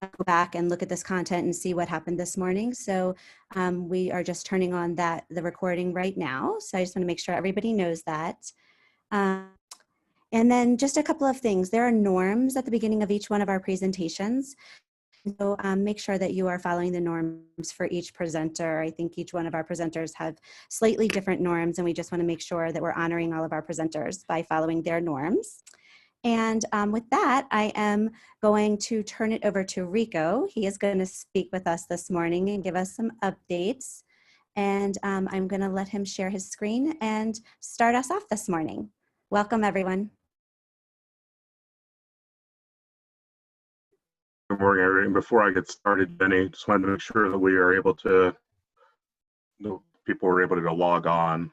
go back and look at this content and see what happened this morning. So we are just turning on the recording right now. So I just want to make sure everybody knows that. And then just a couple of things. There are norms at the beginning of each one of our presentations. So make sure that you are following the norms for each presenter. I think each one of our presenters have slightly different norms, and we just want to make sure that we're honoring all of our presenters by following their norms. And with that, I am going to turn it over to Rico. He is going to speak with us this morning and give us some updates. And I'm going to let him share his screen and start us off this morning. Welcome, everyone. Good morning, everyone. Before I get started, Jenny, just wanted to make sure that we are able to, people are able to log on.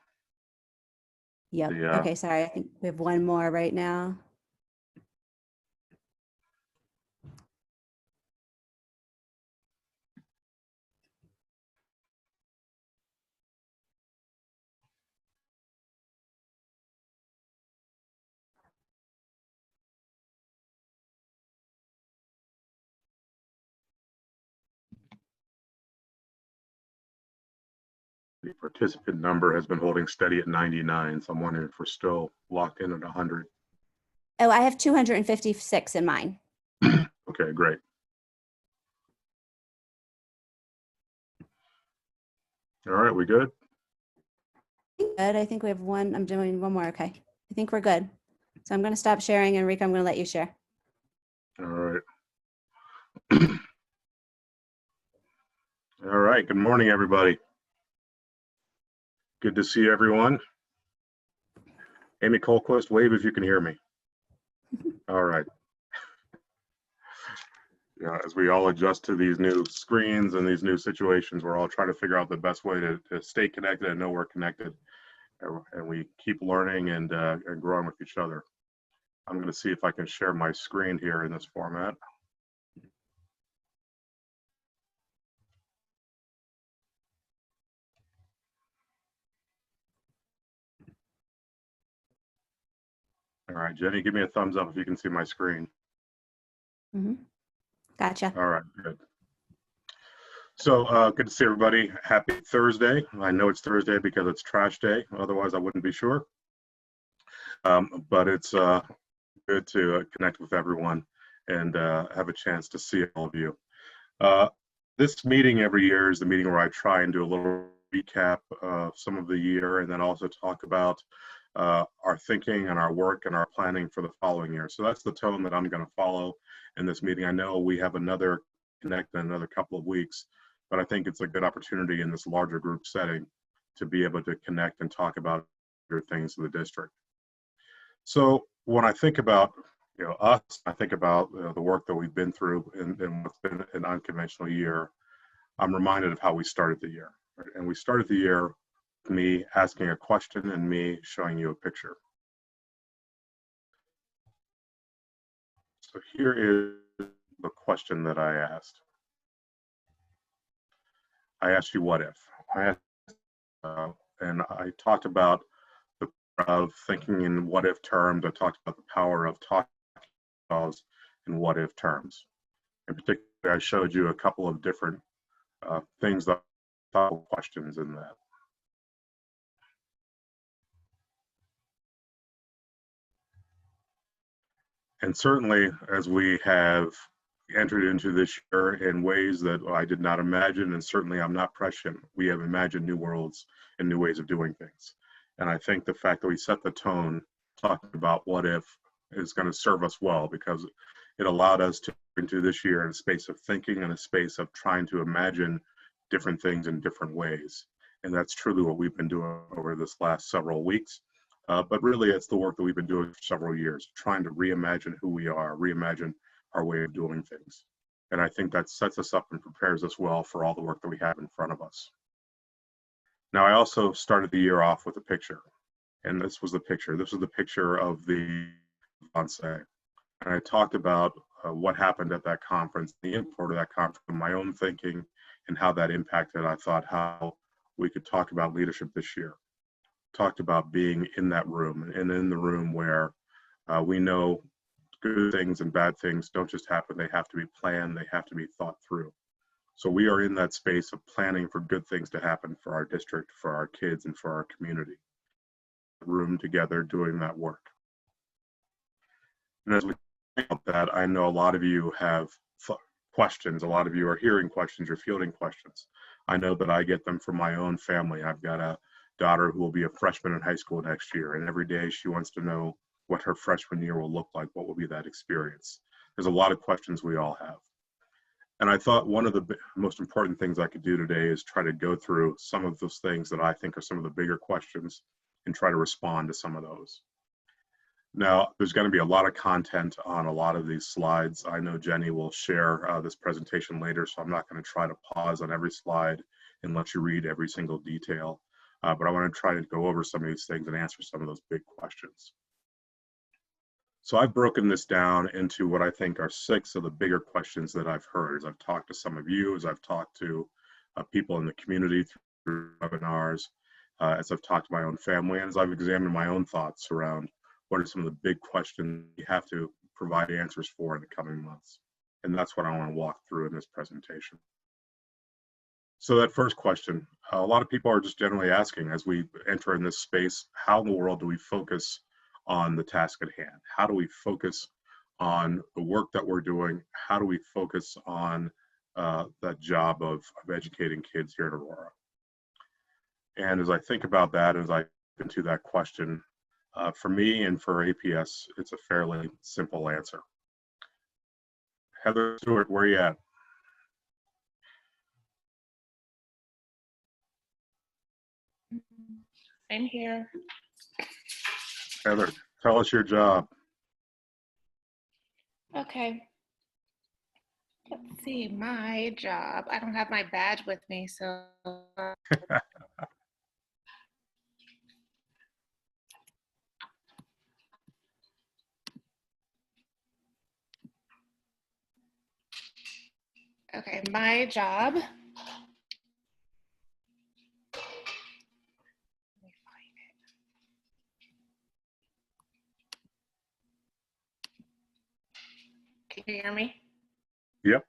Yep. Okay, sorry. I think we have one more right now. The participant number has been holding steady at 99, so I'm wondering if we're still locked in at 100. Oh, I have 256 in mine. Okay, great. All right, we good? Good. I think we have one. I'm doing one more. Okay. I think we're good. So I'm going to stop sharing, and Rico, I'm going to let you share. All right. All right. Good morning, everybody. Good to see everyone. Amy Colquist, wave if you can hear me. All right. Yeah, as we all adjust to these new screens and these new situations, we're all trying to figure out the best way to stay connected and know we're connected. And we keep learning and growing with each other. I'm going to see if I can share my screen here in this format. All right, Jenny, give me a thumbs up if you can see my screen. Gotcha. All right, good. So good to see everybody. Happy Thursday. I know it's Thursday because it's trash day. Otherwise, I wouldn't be sure. But it's good to connect with everyone and have a chance to see all of you. This meeting every year is the meeting where I try and do a little recap of some of the year and then also talk about our thinking and our work and our planning for the following year. So that's the tone that I'm going to follow in this meeting. I know we have another connect in another couple of weeks, but I think it's a good opportunity in this larger group setting to be able to connect and talk about your things in the district. So when I think about us, I think about the work that we've been through in what's been an unconventional year. I'm reminded of how we started the year. Right? And we started the year with me asking a question and me showing you a picture. So here is the question that I asked. I asked you, what if? And I talked about the power of thinking in what if terms. I talked about the power of talking in what if terms. In particular, I showed you a couple of different things that I thought were questions in that. And certainly, as we have entered into this year in ways that I did not imagine, and certainly I'm not prescient, we have imagined new worlds and new ways of doing things. And I think the fact that we set the tone talking about what if is going to serve us well, because it allowed us to into this year in a space of thinking and a space of trying to imagine different things in different ways. And that's truly what we've been doing over this last several weeks. But really, it's the work that we've been doing for several years, trying to reimagine who we are, reimagine our way of doing things. And I think that sets us up and prepares us well for all the work that we have in front of us. Now, I also started the year off with a picture. And this was the picture. This was the picture of the Vansay. And I talked about what happened at that conference, the import of that conference, my own thinking, and how that impacted, I thought, how we could talk about leadership this year. Talked about being in that room, and in the room where we know good things and bad things don't just happen. They have to be planned. They have to be thought through. So we are in that space of planning for good things to happen for our district, for our kids, and for our community. Room together doing that work. And as we think about that, I know a lot of you have questions. A lot of you are hearing questions, you're fielding questions. I know that I get them from my own family. I've got a daughter who will be a freshman in high school next year, and every day she wants to know what her freshman year will look like. What will be that experience? There's a lot of questions we all have. And I thought one of the most important things I could do today is try to go through some of those things that I think are some of the bigger questions and try to respond to some of those. Now, there's going to be a lot of content on a lot of these slides. I know Jenny will share this presentation later, so I'm not going to try to pause on every slide and let you read every single detail. But I want to try to go over some of these things and answer some of those big questions. So I've broken this down into what I think are 6 of the bigger questions that I've heard as I've talked to some of you, as I've talked to people in the community through webinars, as I've talked to my own family, and as I've examined my own thoughts around what are some of the big questions you have to provide answers for in the coming months. And that's what I want to walk through in this presentation. So that first question, a lot of people are just generally asking as we enter in this space, how in the world do we focus on the task at hand? How do we focus on the work that we're doing? How do we focus on that job of educating kids here at Aurora? And as I think about that, as I get into that question, for me and for APS, it's a fairly simple answer. Heather Stewart, where are you at? I'm here. Heather, tell us your job. Okay. Let's see, my job. I don't have my badge with me, so. Okay, my job. Can you hear me? Yep.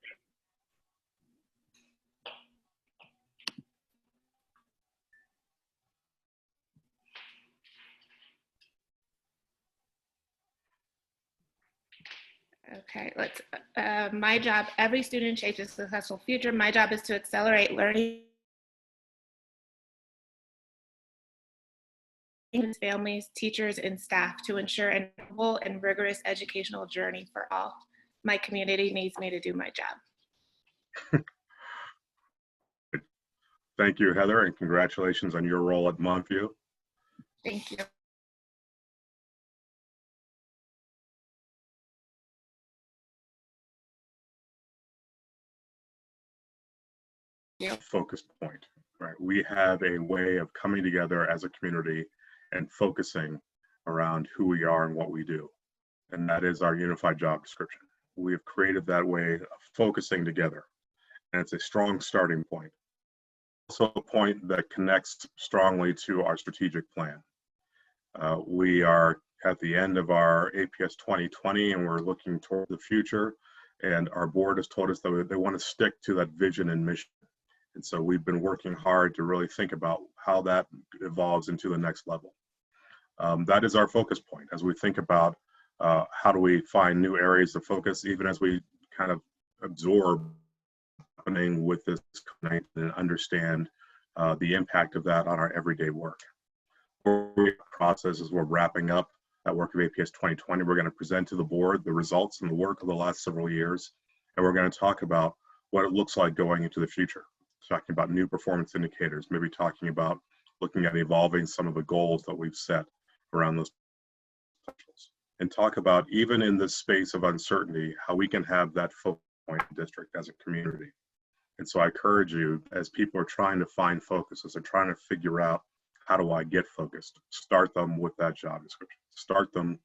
Okay, my job, every student shapes a successful future. My job is to accelerate learning families, teachers, and staff to ensure an equitable and rigorous educational journey for all. My community needs me to do my job. Thank you, Heather, and congratulations on your role at Montview. Thank you. Focus point, right? We have a way of coming together as a community and focusing around who we are and what we do. And that is our unified job description. We have created that way of focusing together. And it's a strong starting point. Also a point that connects strongly to our strategic plan. We are at the end of our APS 2020 and we're looking toward the future. And our board has told us that they want to stick to that vision and mission. And so we've been working hard to really think about how that evolves into the next level. That is our focus point as we think about how do we find new areas of focus, even as we kind of absorb happening with this and understand the impact of that on our everyday work. Process as we're wrapping up that work of APS 2020, we're going to present to the board the results and the work of the last several years, and we're going to talk about what it looks like going into the future. Talking about new performance indicators, maybe talking about looking at evolving some of the goals that we've set around those potentials, and talk about, even in this space of uncertainty, how we can have that focal point district as a community. And so I encourage you, as people are trying to find focus, as they're trying to figure out how do I get focused, start them with that job description. Start them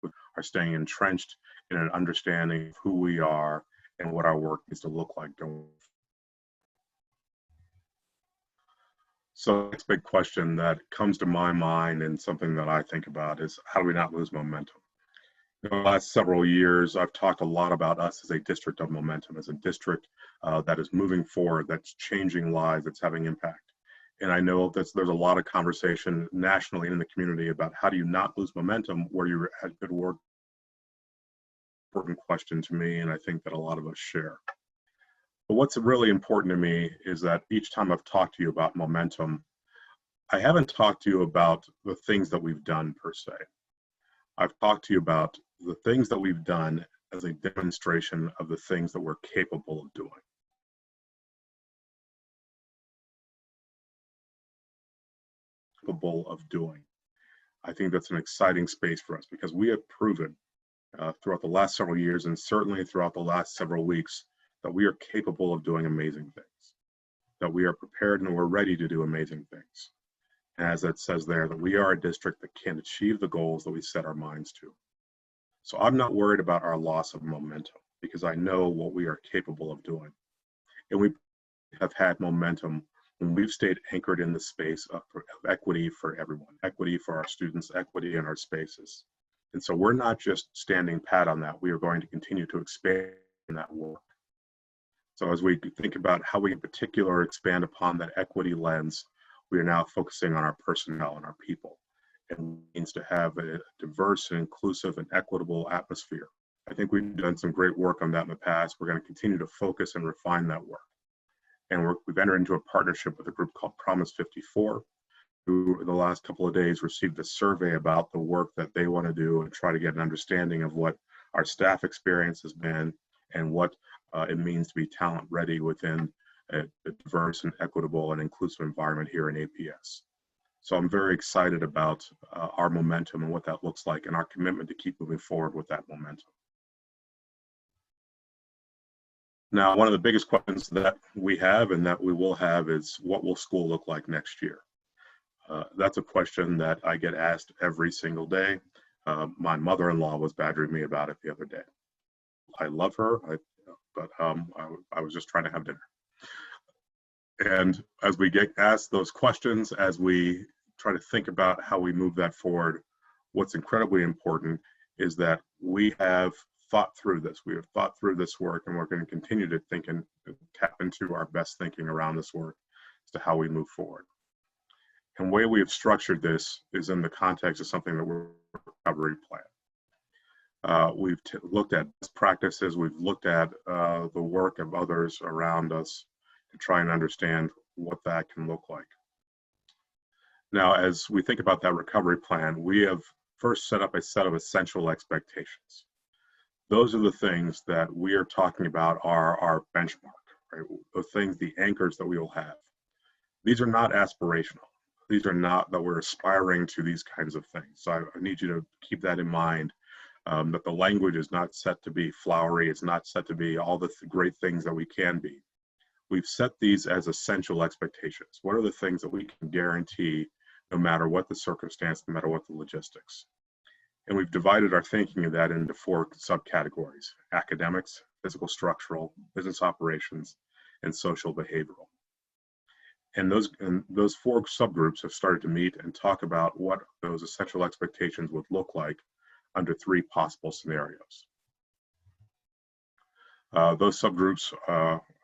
with our staying entrenched in an understanding of who we are and what our work needs to look like going forward. So the next big question that comes to my mind and something that I think about is, how do we not lose momentum? In the last several years, I've talked a lot about us as a district of momentum, as a district that is moving forward, that's changing lives, that's having impact. And I know that there's a lot of conversation nationally in the community about how do you not lose momentum where you had good work. Important question to me, and I think that a lot of us share. But what's really important to me is that each time I've talked to you about momentum, I haven't talked to you about the things that we've done per se. I've talked to you about the things that we've done as a demonstration of the things that we're capable of doing. I think that's an exciting space for us because we have proven throughout the last several years and certainly throughout the last several weeks that we are capable of doing amazing things, that we are prepared and we're ready to do amazing things. And as it says there, that we are a district that can achieve the goals that we set our minds to. So I'm not worried about our loss of momentum because I know what we are capable of doing. And we have had momentum when we've stayed anchored in the space of equity for everyone, equity for our students, equity in our spaces. And so we're not just standing pat on that, we are going to continue to expand that work. So as we think about how we in particular expand upon that equity lens, we are now focusing on our personnel and our people. And it means to have a diverse and inclusive and equitable atmosphere. I think we've done some great work on that in the past. We're going to continue to focus and refine that work. And we've entered into a partnership with a group called Promise 54, who in the last couple of days received a survey about the work that they want to do and try to get an understanding of what our staff experience has been and what it means to be talent ready within a diverse and equitable and inclusive environment here in APS. So I'm very excited about our momentum and what that looks like and our commitment to keep moving forward with that momentum. Now, one of the biggest questions that we have and that we will have is what will school look like next year? That's a question that I get asked every single day. My mother-in-law was badgering me about it the other day. I love her, but I was just trying to have dinner. And as we get asked those questions, as we try to think about how we move that forward, what's incredibly important is that we have thought through this. We have thought through this work, and we're going to continue to think and tap into our best thinking around this work as to how we move forward. And the way we have structured this is in the context of something that we're a recovery plan. We've looked at best practices. We've looked at the work of others around us to try and understand what that can look like. Now, as we think about that recovery plan, we have first set up a set of essential expectations. Those are the things that we are talking about are our benchmark, right? The things, the anchors that we will have. These are not aspirational. These are not that we're aspiring to these kinds of things. So I need you to keep that in mind, that the language is not set to be flowery. It's not set to be all the great things that we can be. We've set these as essential expectations. What are the things that we can guarantee no matter what the circumstance, no matter what the logistics? And we've divided our thinking of that into 4 subcategories: academics, physical structural, business operations, and social behavioral. And those 4 subgroups have started to meet and talk about what those essential expectations would look like under 3 possible scenarios. Those subgroups,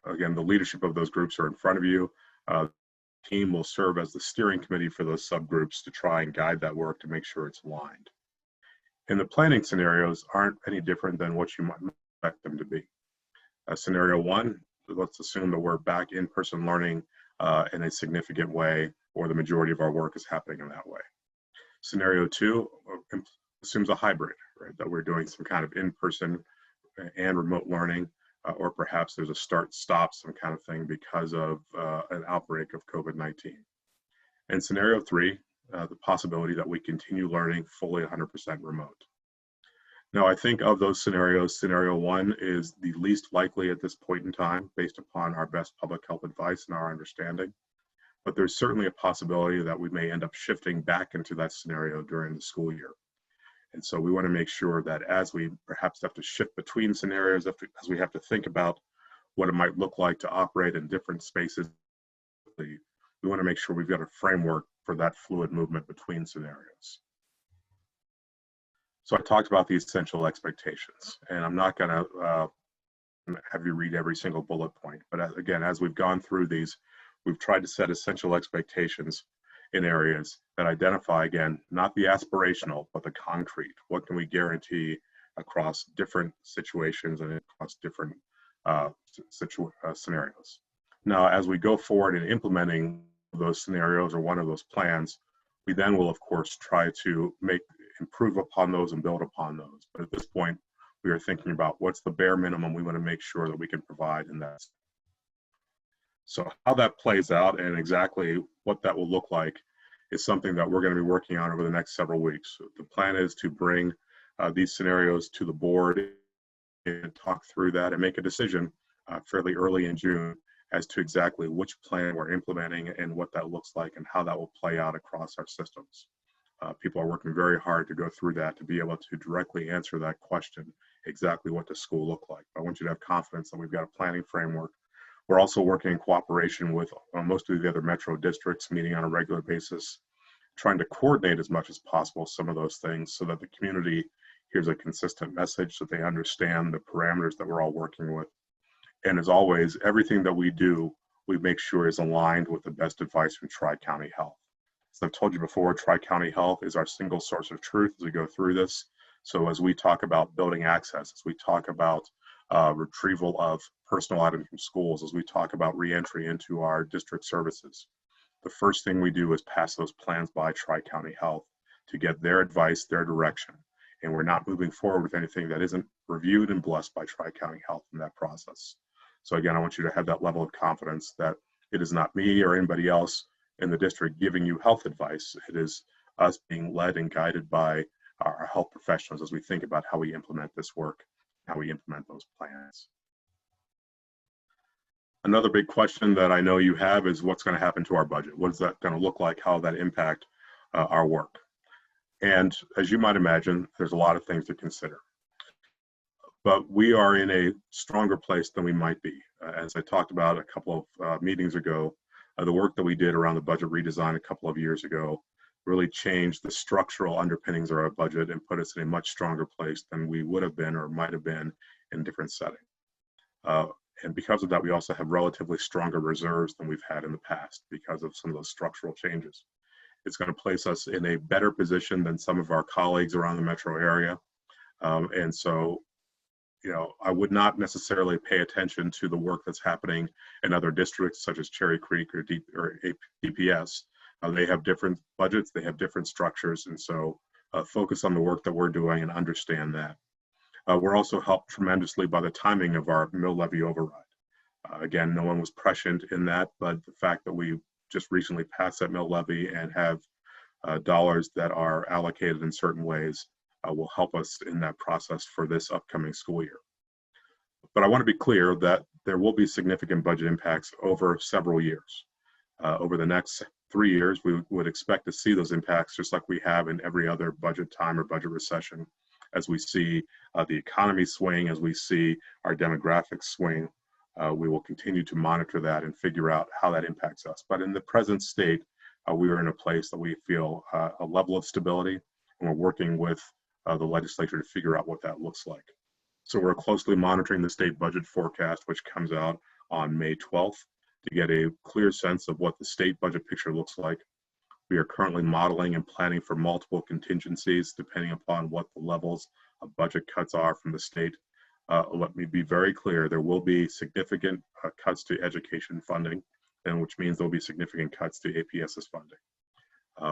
again, the leadership of those groups are in front of you. The team will serve as the steering committee for those subgroups to try and guide that work to make sure it's aligned. And the planning scenarios aren't any different than what you might expect them to be. Scenario 1, let's assume that we're back in-person learning in a significant way, or the majority of our work is happening in that way. Scenario 2 assumes a hybrid, right? That we're doing some kind of in-person and remote learning, or perhaps there's a start-stop, some kind of thing because of an outbreak of COVID-19. And scenario 3, the possibility that we continue learning fully 100% remote. Now, I think of those scenarios, scenario 1 is the least likely at this point in time, based upon our best public health advice and our understanding. But there's certainly a possibility that we may end up shifting back into that scenario during the school year. And so we want to make sure that as we perhaps have to shift between scenarios, as we have to think about what it might look like to operate in different spaces, we want to make sure we've got a framework for that fluid movement between scenarios. So I talked about the essential expectations, and I'm not going to have you read every single bullet point. But again, as we've gone through these, we've tried to set essential expectations in areas that identify, again, not the aspirational, but the concrete. What can we guarantee across different situations and across different scenarios? Now, as we go forward in implementing those scenarios or one of those plans, we then will, of course, try to improve upon those and build upon those. But at this point, we are thinking about what's the bare minimum we want to make sure that we can provide in that. So how that plays out and exactly what that will look like is something that we're going to be working on over the next several weeks. The plan is to bring these scenarios to the board and talk through that and make a decision fairly early in June as to exactly which plan we're implementing and what that looks like and how that will play out across our systems. People are working very hard to go through that to be able to directly answer that question, exactly what does school look like. I want you to have confidence that we've got a planning framework. We're also working in cooperation with most of the other metro districts, meeting on a regular basis, trying to coordinate as much as possible some of those things so that the community hears a consistent message, so they understand the parameters that we're all working with. And as always, everything that we do, we make sure is aligned with the best advice from Tri-County Health. As I've told you before, Tri-County Health is our single source of truth as we go through this. So as we talk about building access, as we talk about retrieval of personal items from schools, as we talk about reentry into our district services, the first thing we do is pass those plans by Tri-County Health to get their advice, their direction. And we're not moving forward with anything that isn't reviewed and blessed by Tri-County Health in that process. So again, I want you to have that level of confidence that it is not me or anybody else in the district giving you health advice. It is us being led and guided by our health professionals as we think about how we implement this work, how we implement those plans. Another big question that I know you have is what's going to happen to our budget? What is that going to look like? How will that impact our work? And as you might imagine, there's a lot of things to consider. But we are in a stronger place than we might be. As I talked about a couple of meetings ago, the work that we did around the budget redesign a couple of years ago really changed the structural underpinnings of our budget and put us in a much stronger place than we would have been or might have been in different settings. And because of that, we also have relatively stronger reserves than we've had in the past because of some of those structural changes. It's going to place us in a better position than some of our colleagues around the metro area. And so, you know, I would not necessarily pay attention to the work that's happening in other districts such as Cherry Creek or DPS. They have different budgets, they have different structures, and so focus on the work that we're doing and understand that. We're also helped tremendously by the timing of our mill levy override. Again, no one was prescient in that, but the fact that we just recently passed that mill levy and have dollars that are allocated in certain ways will help us in that process for this upcoming school year. But I want to be clear that there will be significant budget impacts over several years. Over the next 3 years, we would expect to see those impacts just like we have in every other budget time or budget recession. As we see the economy swing, as we see our demographics swing, we will continue to monitor that and figure out how that impacts us. But in the present state, we are in a place that we feel a level of stability, and we're working with the legislature to figure out what that looks like. So we're closely monitoring the state budget forecast, which comes out on May 12th, to get a clear sense of what the state budget picture looks like. We are currently modeling and planning for multiple contingencies depending upon what the levels of budget cuts are from the state. Let me be very clear, there will be significant cuts to education funding, and which means there'll be significant cuts to APS's funding.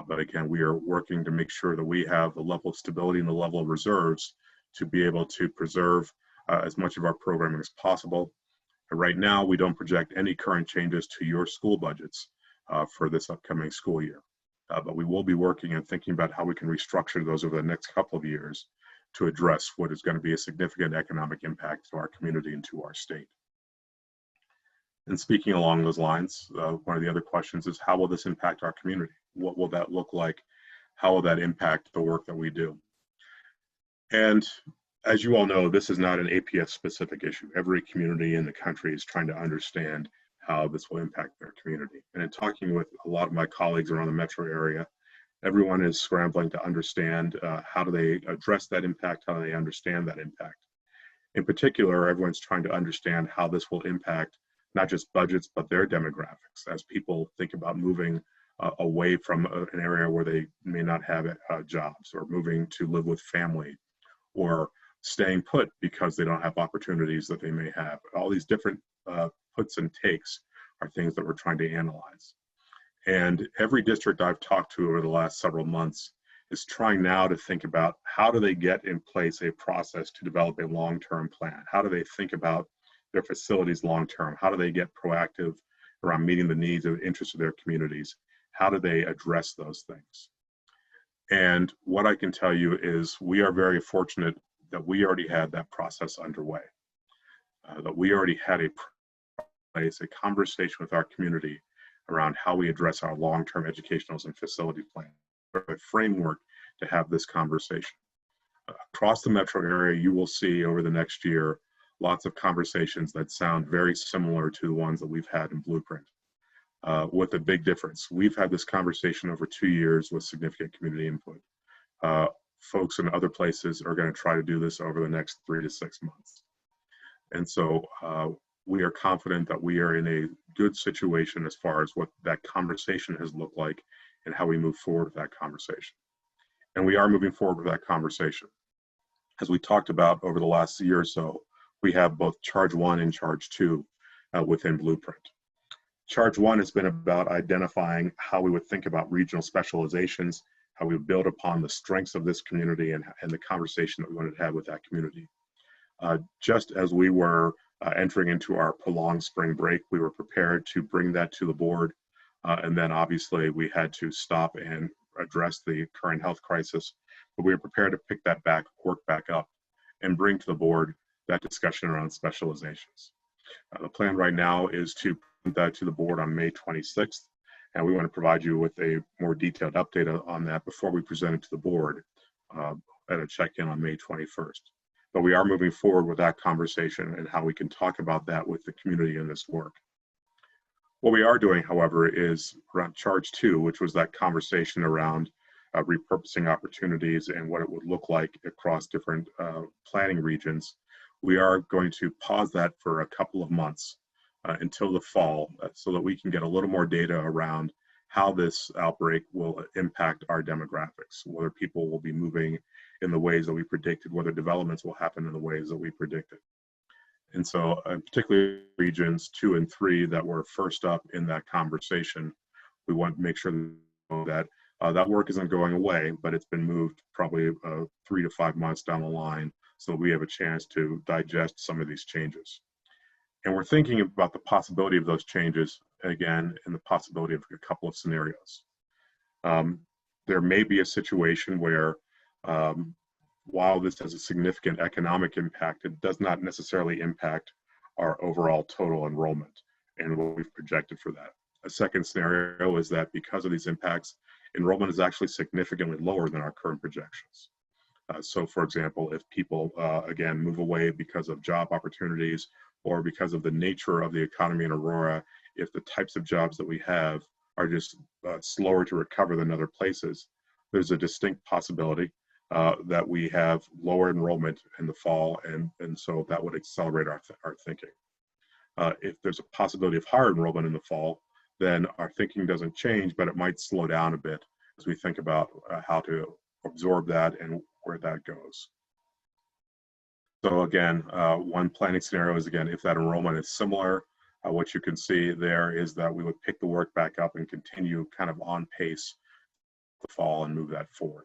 But again, we are working to make sure that we have the level of stability and the level of reserves to be able to preserve as much of our programming as possible. Right now, we don't project any current changes to your school budgets for this upcoming school year. But we will be working and thinking about how we can restructure those over the next couple of years to address what is going to be a significant economic impact to our community and to our state. And speaking along those lines, one of the other questions is how will this impact our community? What will that look like? How will that impact the work that we do? And as you all know, this is not an APS specific issue. Every community in the country is trying to understand how this will impact their community. And in talking with a lot of my colleagues around the metro area, Everyone is scrambling to understand how do they address that impact, how do they understand that impact. In particular, everyone's trying to understand how this will impact not just budgets, but their demographics as people think about moving away from an area where they may not have jobs, or moving to live with family, or staying put because they don't have opportunities that they may have. All these different puts and takes are things that we're trying to analyze. And every district I've talked to over the last several months is trying now to think about how do they get in place a process to develop a long-term plan? How do they think about their facilities long-term? How do they get proactive around meeting the needs and interests of their communities? How do they address those things? And what I can tell you is we are very fortunate that we already had that process underway, that we already had a conversation with our community around how we address our long-term educational and facility plan, a framework to have this conversation. Across the metro area, you will see over the next year lots of conversations that sound very similar to the ones that we've had in Blueprint, with a big difference. We've had this conversation over 2 years with significant community input. Folks in other places are going to try to do this over the next 3 to 6 months. And so we are confident that we are in a good situation as far as what that conversation has looked like and how we move forward with that conversation. And we are moving forward with that conversation. As we talked about over the last year or so, we have both Charge 1 and Charge 2 within Blueprint. Charge 1 has been about identifying how we would think about regional specializations, how we would build upon the strengths of this community and the conversation that we wanted to have with that community. Just as we were entering into our prolonged spring break, we were prepared to bring that to the board. And then obviously we had to stop and address the current health crisis, but we were prepared to pick that work back up and bring to the board that discussion around specializations. The plan right now is to put that to the board on May 26th, and we want to provide you with a more detailed update on that before we present it to the board at a check-in on May 21st. But we are moving forward with that conversation and how we can talk about that with the community in this work. What we are doing, however, is around Charge 2, which was that conversation around repurposing opportunities and what it would look like across different planning regions. We are going to pause that for a couple of months until the fall so that we can get a little more data around how this outbreak will impact our demographics, whether people will be moving in the ways that we predicted, whether developments will happen in the ways that we predicted. And so particularly regions 2 and 3 that were first up in that conversation, we want to make sure that that work isn't going away, but it's been moved probably 3 to 5 months down the line so we have a chance to digest some of these changes. And we're thinking about the possibility of those changes, again, and the possibility of a couple of scenarios. There may be a situation where while this has a significant economic impact, it does not necessarily impact our overall total enrollment and what we've projected for that. A second scenario is that because of these impacts, enrollment is actually significantly lower than our current projections. So for example, if people, again, move away because of job opportunities or because of the nature of the economy in Aurora, if the types of jobs that we have are just slower to recover than other places, there's a distinct possibility that we have lower enrollment in the fall, and so that would accelerate our thinking. If there's a possibility of higher enrollment in the fall, then our thinking doesn't change, but it might slow down a bit as we think about how to absorb that and where that goes. So again, one planning scenario is, again, if that enrollment is similar, what you can see there is that we would pick the work back up and continue kind of on pace the fall and move that forward.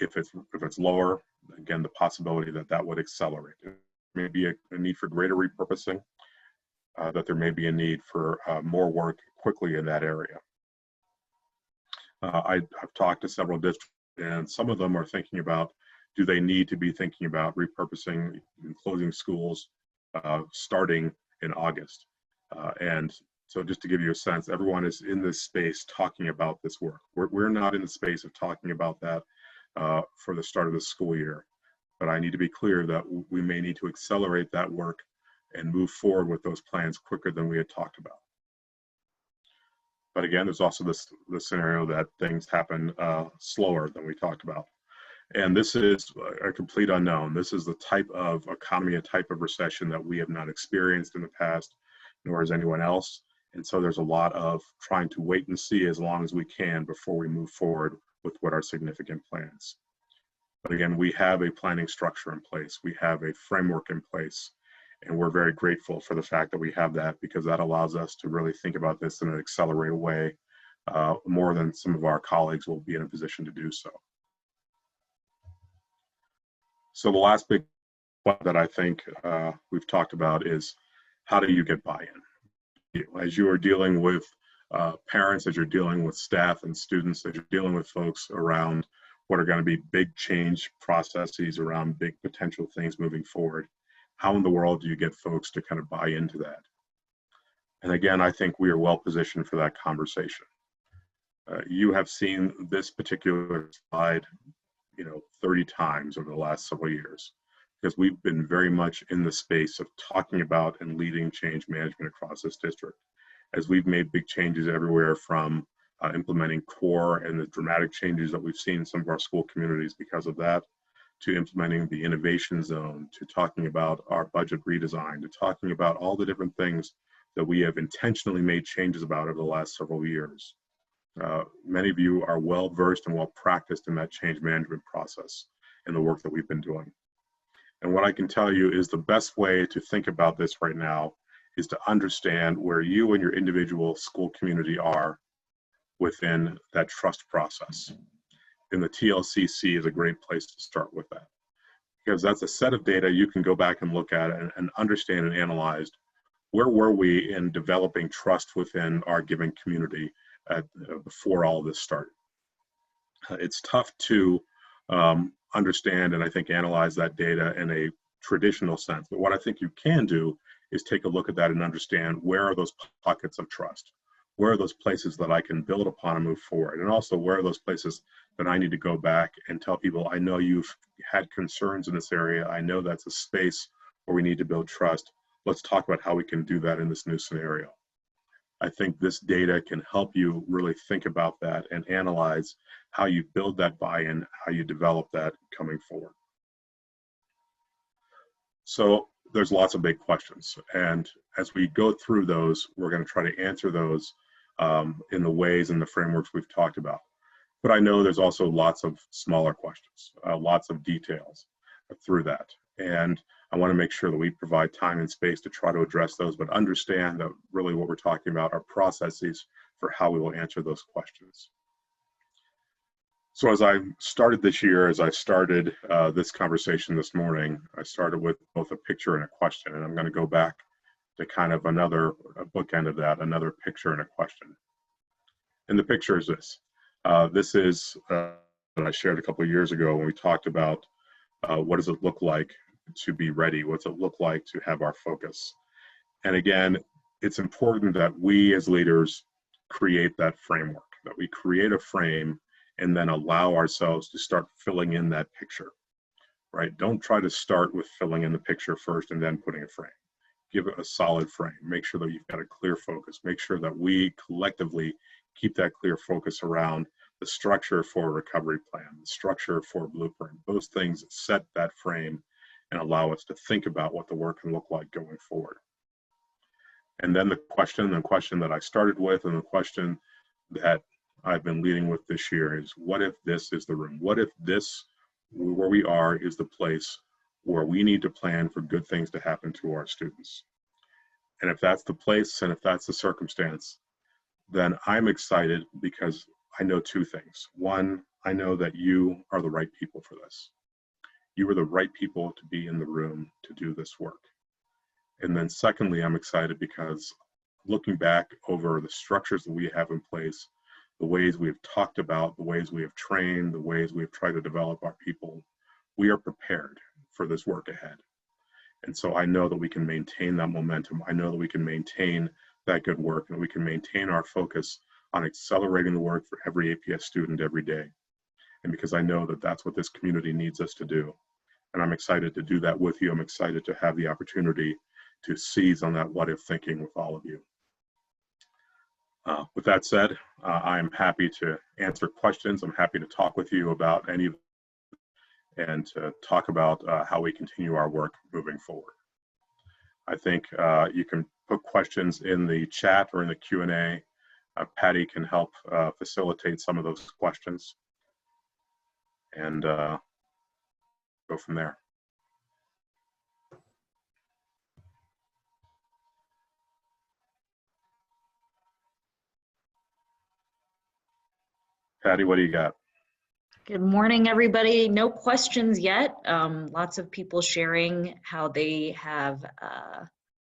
If it's lower, again, the possibility that that would accelerate. There may be a need for greater repurposing, that there may be a need for more work quickly in that area. I've talked to several districts, and some of them are thinking about, do they need to be thinking about repurposing and closing schools starting in August? And so just to give you a sense, everyone is in this space talking about this work. We're not in the space of talking about that for the start of the school year. But I need to be clear that we may need to accelerate that work and move forward with those plans quicker than we had talked about. But again, there's also this scenario that things happen slower than we talked about. And this is a complete unknown. This is the type of economy, a type of recession that we have not experienced in the past, nor has anyone else. And so there's a lot of trying to wait and see as long as we can before we move forward with what are significant plans. But again, we have a planning structure in place. We have a framework in place. And we're very grateful for the fact that we have that, because that allows us to really think about this in an accelerated way, more than some of our colleagues will be in a position to do so. So the last big point that I think we've talked about is, how do you get buy-in? As you are dealing with parents, as you're dealing with staff and students, as you're dealing with folks around what are going to be big change processes around big potential things moving forward, how in the world do you get folks to kind of buy into that? And again, I think we are well positioned for that conversation. You have seen this particular slide 30 times over the last several years, because we've been very much in the space of talking about and leading change management across this district, as we've made big changes everywhere from implementing CORE and the dramatic changes that we've seen in some of our school communities because of that, to implementing the innovation zone, to talking about our budget redesign, to talking about all the different things that we have intentionally made changes about over the last several years. Many of you are well versed and well practiced in that change management process and the work that we've been doing. And what I can tell you is the best way to think about this right now is to understand where you and your individual school community are within that trust process. And the TLCC is a great place to start with that, because that's a set of data you can go back and look at and understand and analyze where were we in developing trust within our given community before all of this started. It's tough to understand and I think analyze that data in a traditional sense, but what I think you can do is take a look at that and understand where are those pockets of trust, where are those places that I can build upon and move forward, and also where are those places that I need to go back and tell people, I know you've had concerns in this area, I know that's a space where we need to build trust, let's talk about how we can do that in this new scenario. I think this data can help you really think about that and analyze how you build that buy-in, how you develop that coming forward. So there's lots of big questions, and as we go through those, we're going to try to answer those in the ways and the frameworks we've talked about. But I know there's also lots of smaller questions, lots of details through that. And I want to make sure that we provide time and space to try to address those, but understand that really what we're talking about are processes for how we will answer those questions. So as I started this year, as I started this conversation this morning, I started with both a picture and a question, and I'm going to go back to kind of another bookend of that, another picture and a question. And the picture is this. This is that I shared a couple of years ago when we talked about what does it look like to be ready? What's it look like to have our focus? And again, it's important that we as leaders create that framework, that we create a frame and then allow ourselves to start filling in that picture, right? Don't try to start with filling in the picture first and then putting a frame. Give it a solid frame. Make sure that you've got a clear focus. Make sure that we collectively keep that clear focus around the structure for a recovery plan, the structure for a blueprint. Those things set that frame and allow us to think about what the work can look like going forward. And then the question that I started with and the question that I've been leading with this year is, what if this is the room? What if this, where we are, is the place where we need to plan for good things to happen to our students? And if that's the place and if that's the circumstance, then I'm excited because I know two things. One, I know that you are the right people for this. You are the right people to be in the room to do this work. And then secondly, I'm excited because looking back over the structures that we have in place, the ways we've talked about, the ways we have trained, the ways we've tried to develop our people, we are prepared for this work ahead. And so I know that we can maintain that momentum. I know that we can maintain that good work, and we can maintain our focus on accelerating the work for every APS student every day. And because I know that that's what this community needs us to do. And I'm excited to do that with you. I'm excited to have the opportunity to seize on that what if thinking with all of you. With that said, I'm happy to answer questions. I'm happy to talk with you about any and to talk about how we continue our work moving forward. I think you can put questions in the chat or in the Q&A. Patty can help facilitate some of those questions and go from there. Patty, what do you got? Good morning, everybody. No questions yet. Lots of people sharing how they have,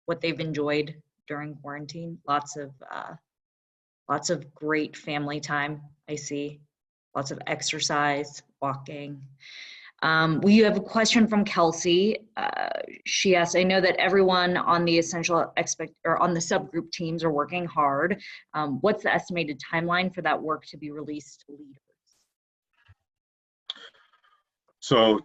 what they've enjoyed during quarantine. Lots of great family time, I see. Lots of exercise, walking. We have a question from Kelsey. She asks, I know that everyone on the on the subgroup teams are working hard. What's the estimated timeline for that work to be released to leaders? So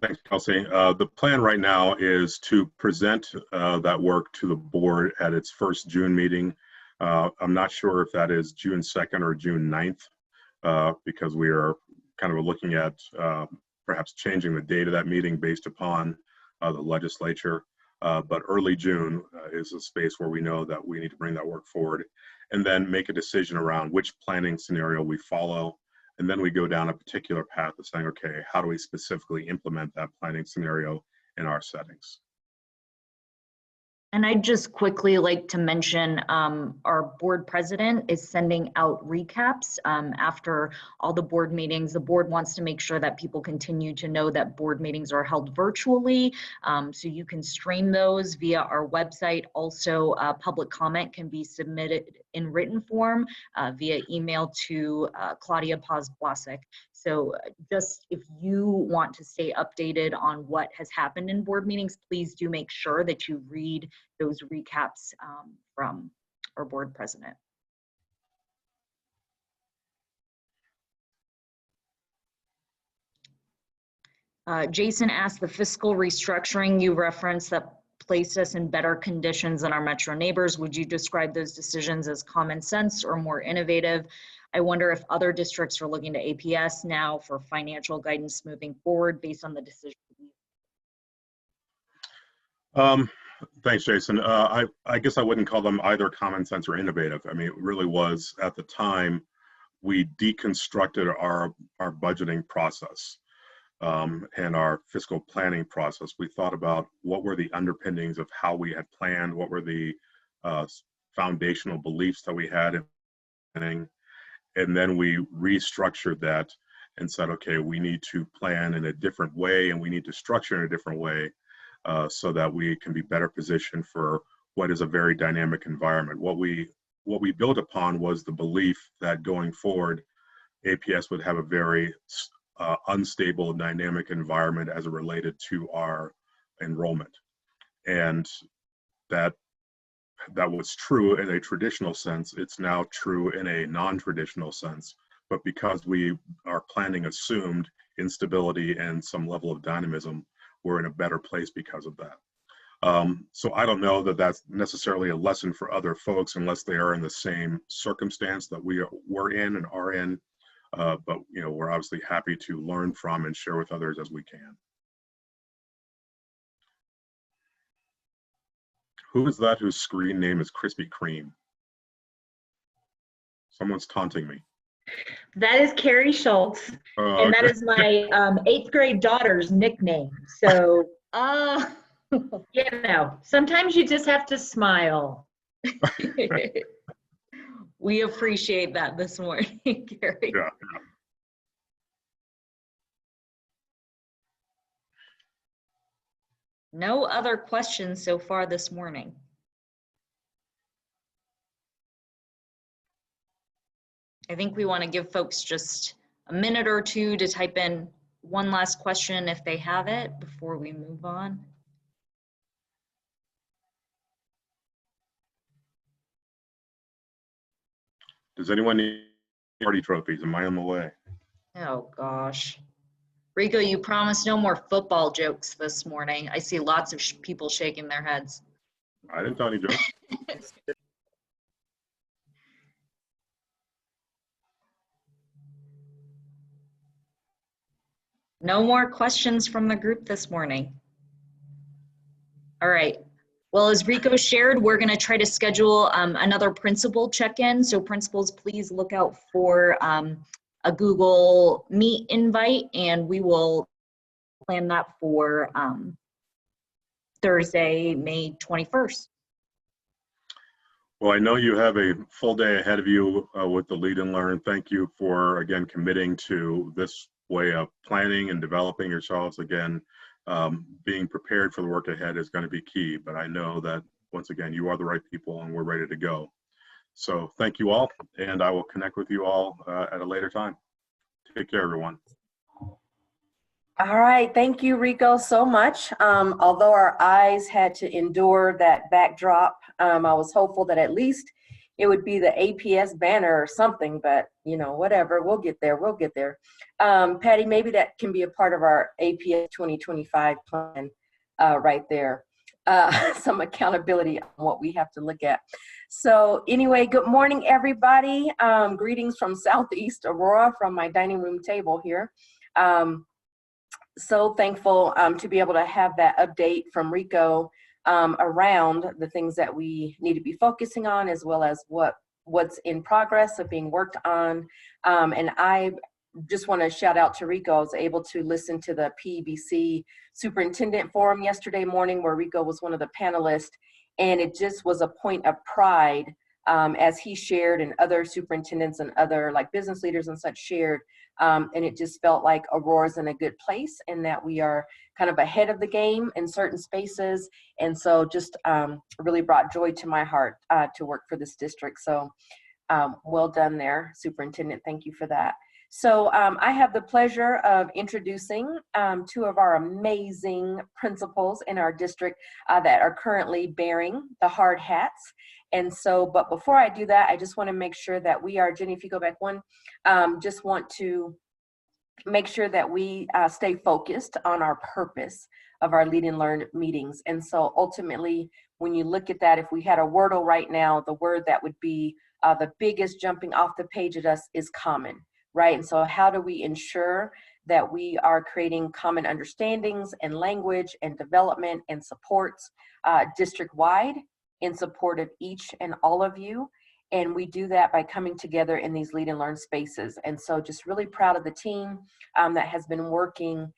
thanks, Kelsey. The plan right now is to present that work to the board at its first June meeting. I'm not sure if that is June 2nd or June 9th, because we are kind of looking at perhaps changing the date of that meeting based upon the legislature. But early June is a space where we know that we need to bring that work forward and then make a decision around which planning scenario we follow. And then we go down a particular path of saying, okay, how do we specifically implement that planning scenario in our settings? And I'd just quickly like to mention our board president is sending out recaps after all the board meetings. The board wants to make sure that people continue to know that board meetings are held virtually. So you can stream those via our website. Also, public comment can be submitted in written form via email to Claudia Paz-Blasek. So just if you want to stay updated on what has happened in board meetings, please do make sure that you read those recaps from our board president. Jason asked, the fiscal restructuring you referenced that placed us in better conditions than our metro neighbors, would you describe those decisions as common sense or more innovative? I wonder if other districts are looking to APS now for financial guidance moving forward based on the decision. Thanks, Jason. I guess I wouldn't call them either common sense or innovative. I mean, it really was, at the time, we deconstructed our budgeting process and our fiscal planning process. We thought about what were the underpinnings of how we had planned, what were the foundational beliefs that we had in planning, and then we restructured that and said, okay, we need to plan in a different way and we need to structure in a different way so that we can be better positioned for what is a very dynamic environment. What we built upon was the belief that going forward, APS would have a very unstable, dynamic environment as it related to our enrollment. And that was true in a traditional sense. It's now true in a non-traditional sense. But because our planning assumed instability and some level of dynamism, we're in a better place because of that. So I don't know that that's necessarily a lesson for other folks unless they are in the same circumstance that we're in and are in. But we're obviously happy to learn from and share with others as we can. Who is that whose screen name is Krispy Kreme? Someone's taunting me. That is Carrie Schultz, and that is my 8th grade daughter's nickname. So, sometimes you just have to smile. We appreciate that this morning, Carrie. Yeah. No other questions so far this morning. I think we want to give folks just a minute or two to type in one last question if they have it before we move on. Does anyone need party trophies? Am I on the way? Oh gosh. Rico, you promised no more football jokes this morning. I see lots of people shaking their heads. I didn't tell any jokes. No more questions from the group this morning. All right. Well, as Rico shared, we're going to try to schedule another principal check-in. So principals, please look out for a Google Meet invite, and we will plan that for Thursday, May 21st. Well, I know you have a full day ahead of you with the Lead and Learn. Thank you for, again, committing to this way of planning and developing yourselves. Again, being prepared for the work ahead is going to be key, but I know that, once again, you are the right people and we're ready to go. So thank you all, and I will connect with you all at a later time. Take care, everyone. All right, thank you, Rico, so much. Although our eyes had to endure that backdrop, I was hopeful that at least it would be the APS banner or something, but you know, whatever, we'll get there, we'll get there. Patty, maybe that can be a part of our APS 2025 plan right there. Some accountability on what we have to look at. So anyway, good morning, everybody. Greetings from Southeast Aurora from my dining room table here. So thankful to be able to have that update from Rico around the things that we need to be focusing on, as well as what's in progress of being worked on. And I just want to shout out to Rico. I was able to listen to the PBC Superintendent Forum yesterday morning, where Rico was one of the panelists, and it just was a point of pride as he shared, and other superintendents and other like business leaders and such shared. And it just felt like Aurora's in a good place, and that we are kind of ahead of the game in certain spaces. And so just really brought joy to my heart to work for this district. So well done there, Superintendent. Thank you for that. So I have the pleasure of introducing two of our amazing principals in our district that are currently bearing the hard hats. And so, but before I do that, I just want to make sure that we are, Jenny, if you go back one, just want to make sure that we stay focused on our purpose of our Lead and Learn meetings. And so ultimately, when you look at that, if we had a Wordle right now, the word that would be the biggest jumping off the page at us is common, right? And so how do we ensure that we are creating common understandings and language and development and supports district-wide in support of each and all of you? And we do that by coming together in these Lead and Learn spaces. And so just really proud of the team that has been working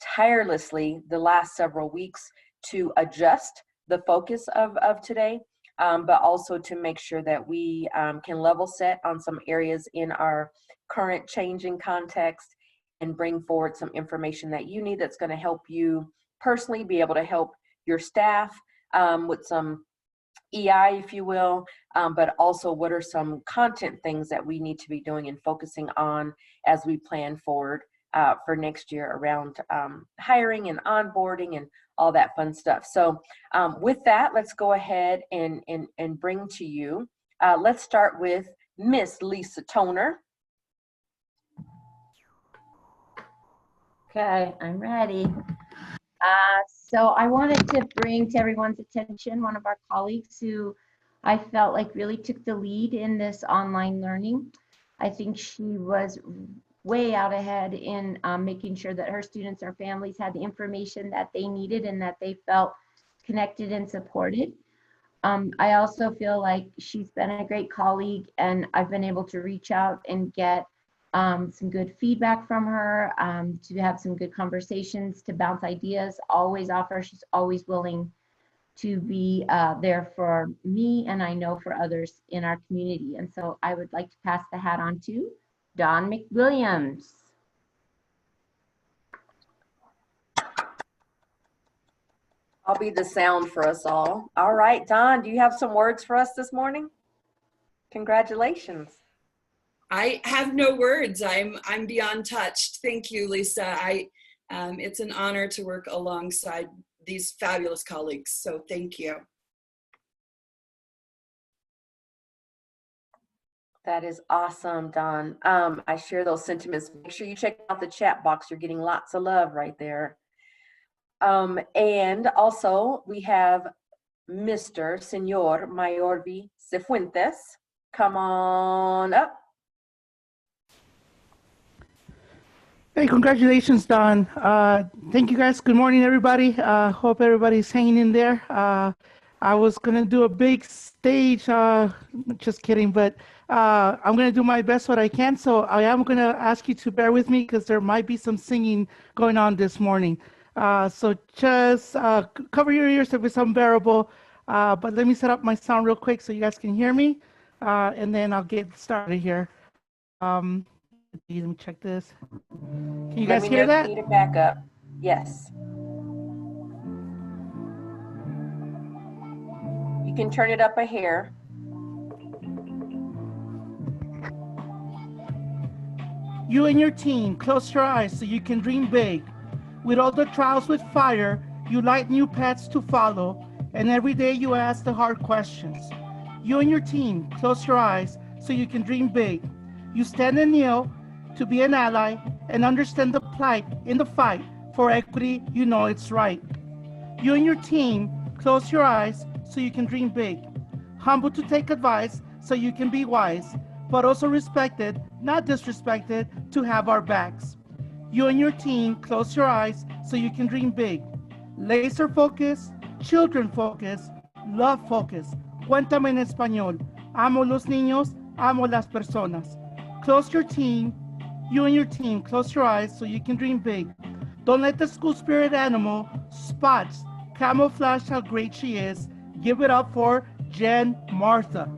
tirelessly the last several weeks to adjust the focus of today, but also to make sure that we can level set on some areas in our current changing context and bring forward some information that you need that's going to help you personally be able to help your staff with some EI, if you will, but also what are some content things that we need to be doing and focusing on as we plan forward for next year around hiring and onboarding and all that fun stuff. So with that, let's go ahead and bring to you, let's start with Miss Lisa Toner. Okay, I'm ready. So I wanted to bring to everyone's attention one of our colleagues who I felt like really took the lead in this online learning. I think she was way out ahead in making sure that her students or families had the information that they needed and that they felt connected and supported. I also feel like she's been a great colleague, and I've been able to reach out and get some good feedback from her, to have some good conversations, to bounce ideas, always offer. She's always willing to be there for me, and I know for others in our community. And so I would like to pass the hat on to Dawn McWilliams. I'll be the sound for us all. All right, Dawn, do you have some words for us this morning? Congratulations. I have no words. I'm beyond touched. Thank you, Lisa. It's an honor to work alongside these fabulous colleagues. So thank you. That is awesome, Dawn. I share those sentiments. Make sure you check out the chat box. You're getting lots of love right there. And also we have Mr. Senor Mayorvi Cifuentes. Come on up. Hey, congratulations, Don. Thank you guys. Good morning, everybody. Hope everybody's hanging in there. I was gonna do a big stage, just kidding, but I'm gonna do my best what I can. So I am gonna ask you to bear with me because there might be some singing going on this morning. So just cover your ears if it's unbearable. But let me set up my sound real quick so you guys can hear me, and then I'll get started here. Um, let me check this. Can you guys hear that? Let me know if you need a backup. Yes. You can turn it up a hair. You and your team, close your eyes so you can dream big. With all the trials with fire, you light new paths to follow, and every day you ask the hard questions. You and your team, close your eyes so you can dream big. You stand and kneel to be an ally and understand the plight in the fight for equity, you know it's right. You and your team, close your eyes so you can dream big. Humble to take advice so you can be wise, but also respected, not disrespected, to have our backs. You and your team, close your eyes so you can dream big. Laser focus, children focus, love focus. Cuéntame en español. Amo los niños, amo las personas. Close your team, you and your team, close your eyes so you can dream big. Don't let the school spirit animal spots camouflage how great she is. Give it up for Jen Martha.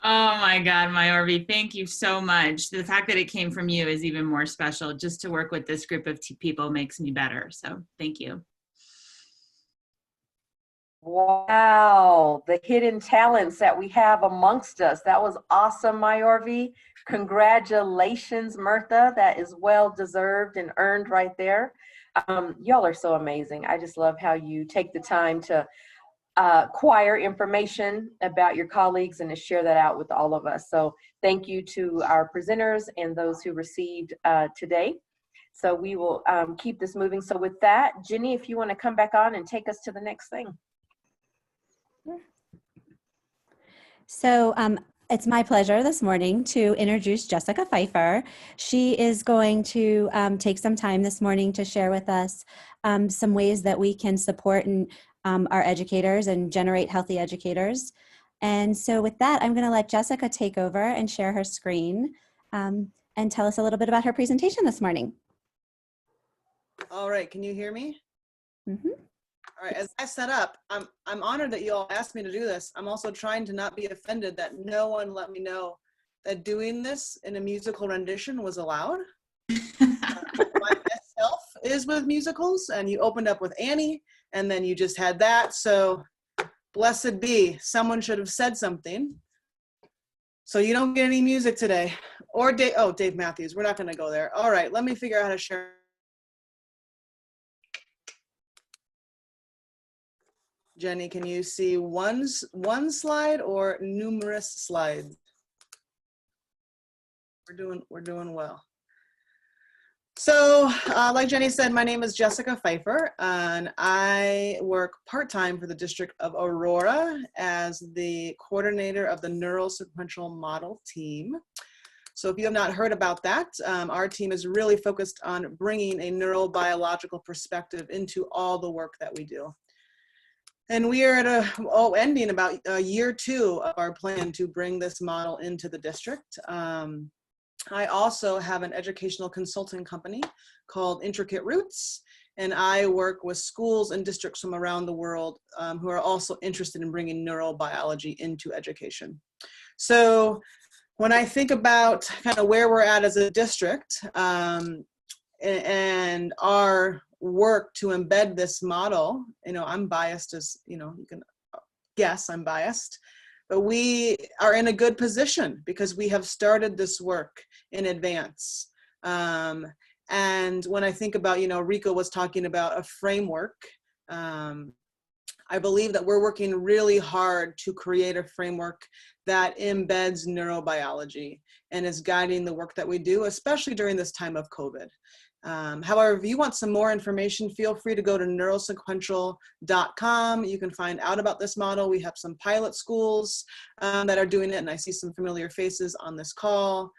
Oh my God, Mayorvi, thank you so much. The fact that it came from you is even more special. Just to work with this group of people makes me better. So thank you. Wow, the hidden talents that we have amongst us. That was awesome, Mayorvi. Congratulations, Murtha. That is well deserved and earned right there. Y'all are so amazing. I just love how you take the time to acquire information about your colleagues and to share that out with all of us. So thank you to our presenters and those who received today. So we will keep this moving. So with that, Jenny, if you want to come back on and take us to the next thing. So it's my pleasure this morning to introduce Jessica Pfeiffer. She is going to take some time this morning to share with us some ways that we can support our educators and generate healthy educators. And so with that, I'm going to let Jessica take over and share her screen and tell us a little bit about her presentation this morning. All right, can you hear me? Mm-hmm. All right, as I set up, I'm honored that you all asked me to do this. I'm also trying to not be offended that no one let me know that doing this in a musical rendition was allowed. My best self is with musicals, and you opened up with Annie, and then you just had that. So blessed be, someone should have said something. So you don't get any music today. Or Dave Matthews, we're not gonna go there. All right, let me figure out how to share. Jenny, can you see one slide or numerous slides? We're doing well. So like Jenny said, my name is Jessica Pfeiffer, and I work part-time for the District of Aurora as the coordinator of the Neurosequential Model team. So if you have not heard about that, our team is really focused on bringing a neurobiological perspective into all the work that we do. And we are at ending about year 2 of our plan to bring this model into the district. I also have an educational consulting company called Intricate Roots, and I work with schools and districts from around the world who are also interested in bringing neurobiology into education. So when I think about kind of where we're at as a district and our work to embed this model, I'm biased, as you can guess I'm biased, but we are in a good position because we have started this work in advance. And when I think about, Rico was talking about a framework, I believe that we're working really hard to create a framework that embeds neurobiology and is guiding the work that we do, especially during this time of COVID. However, if you want some more information, feel free to go to neurosequential.com. You can find out about this model. We have some pilot schools that are doing it, and I see some familiar faces on this call.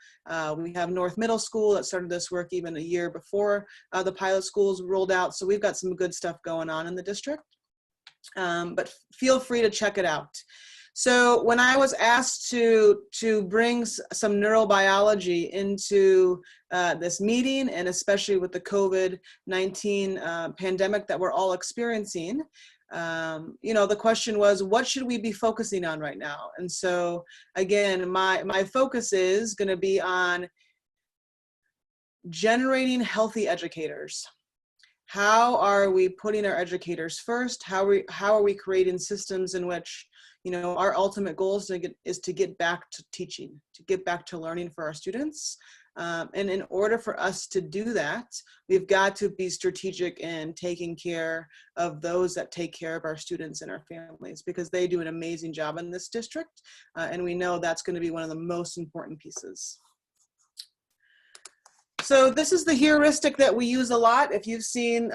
We have North Middle School that started this work even a year before the pilot schools rolled out. So we've got some good stuff going on in the district, but feel free to check it out. So when I was asked to bring some neurobiology into this meeting, and especially with the COVID-19 pandemic that we're all experiencing, the question was, what should we be focusing on right now? And so again, my focus is going to be on generating healthy educators. How are we putting our educators first? How are we creating systems in which, our ultimate goal is to get back to teaching, to get back to learning for our students. And in order for us to do that, we've got to be strategic in taking care of those that take care of our students and our families, because they do an amazing job in this district. And we know that's going to be one of the most important pieces. So this is the heuristic that we use a lot. If you've seen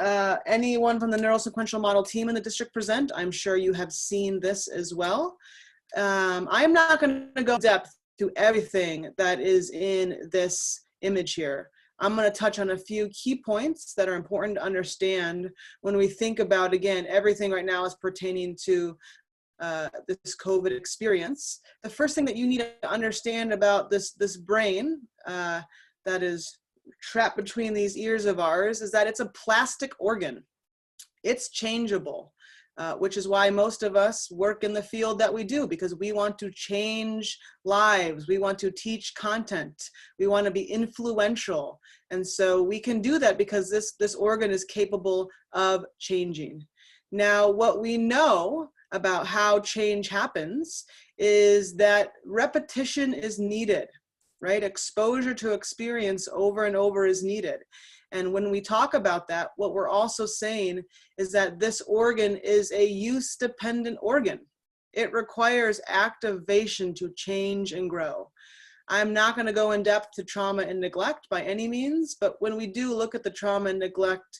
anyone from the neurosequential model team in the district present, I'm sure you have seen this as well. I'm not going to go in depth to everything that is in this image here. I'm going to touch on a few key points that are important to understand when we think about, again, everything right now is pertaining to this COVID experience. The first thing that you need to understand about this brain that is trapped between these ears of ours is that it's a plastic organ. It's changeable, which is why most of us work in the field that we do, because we want to change lives. We want to teach content. We want to be influential. And so we can do that because this organ is capable of changing. Now, what we know about how change happens is that repetition is needed. Right? Exposure to experience over and over is needed. And when we talk about that, what we're also saying is that this organ is a use-dependent organ. It requires activation to change and grow. I'm not going to go in depth to trauma and neglect by any means, but when we do look at the trauma and neglect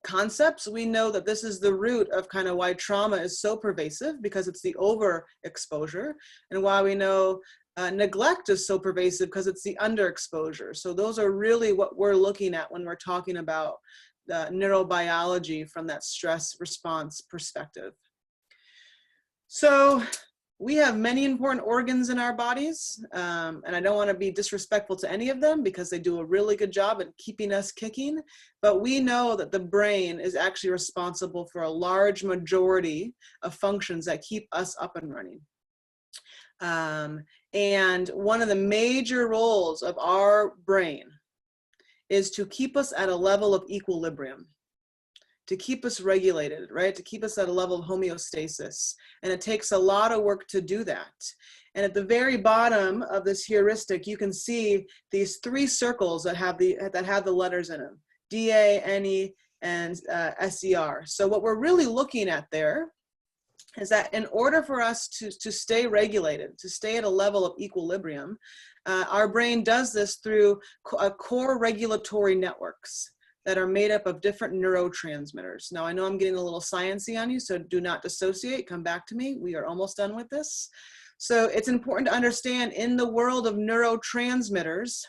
concepts, we know that this is the root of kind of why trauma is so pervasive, because it's the overexposure, and why we know neglect is so pervasive because it's the underexposure. So those are really what we're looking at when we're talking about the neurobiology from that stress response perspective. So we have many important organs in our bodies, and I don't want to be disrespectful to any of them because they do a really good job at keeping us kicking, but we know that the brain is actually responsible for a large majority of functions that keep us up and running. And one of the major roles of our brain is to keep us at a level of equilibrium, to keep us regulated, right? To keep us at a level of homeostasis. And it takes a lot of work to do that. And at the very bottom of this heuristic, you can see these three circles that have the letters in them: DA, NE, and SER. So what we're really looking at there is that in order for us to stay regulated, to stay at a level of equilibrium, our brain does this through core regulatory networks that are made up of different neurotransmitters. Now, I know I'm getting a little sciencey on you, so do not dissociate, come back to me. We are almost done with this. So it's important to understand, in the world of neurotransmitters,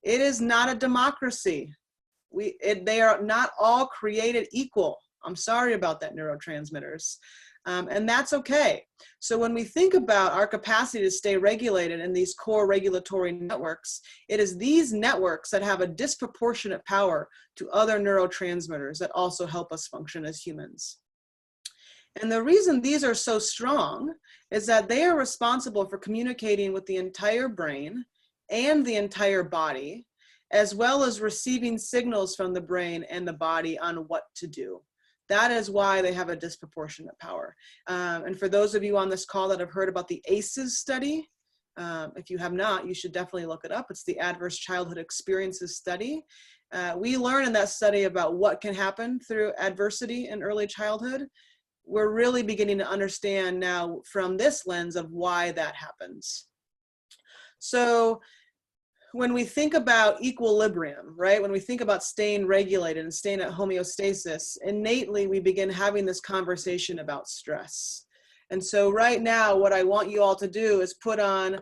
it is not a democracy. They are not all created equal. I'm sorry about that, neurotransmitters. And that's okay. So when we think about our capacity to stay regulated in these core regulatory networks, it is these networks that have a disproportionate power to other neurotransmitters that also help us function as humans. And the reason these are so strong is that they are responsible for communicating with the entire brain and the entire body, as well as receiving signals from the brain and the body on what to do. That is why they have a disproportionate power. And for those of you on this call that have heard about the ACEs study, if you have not, you should definitely look it up. It's the Adverse Childhood Experiences Study. We learn in that study about what can happen through adversity in early childhood. We're really beginning to understand now from this lens of why that happens. So when we think about equilibrium, right? When we think about staying regulated and staying at homeostasis, innately we begin having this conversation about stress. And so right now, what I want you all to do is put on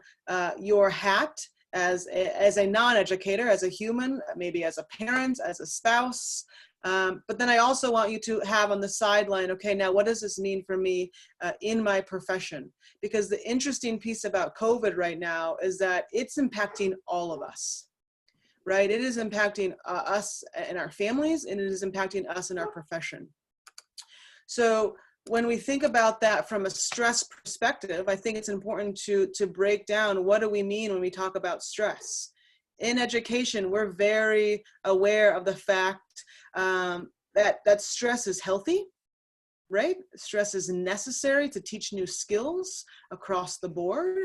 your hat as a non-educator, as a human, maybe as a parent, as a spouse. But then I also want you to have on the sideline, okay, now what does this mean for me in my profession? Because the interesting piece about COVID right now is that it's impacting all of us, right? It is impacting us and our families, and it is impacting us in our profession. So when we think about that from a stress perspective, I think it's important to break down what do we mean when we talk about stress. In education, we're very aware of the fact that stress is healthy, right? Stress is necessary to teach new skills across the board.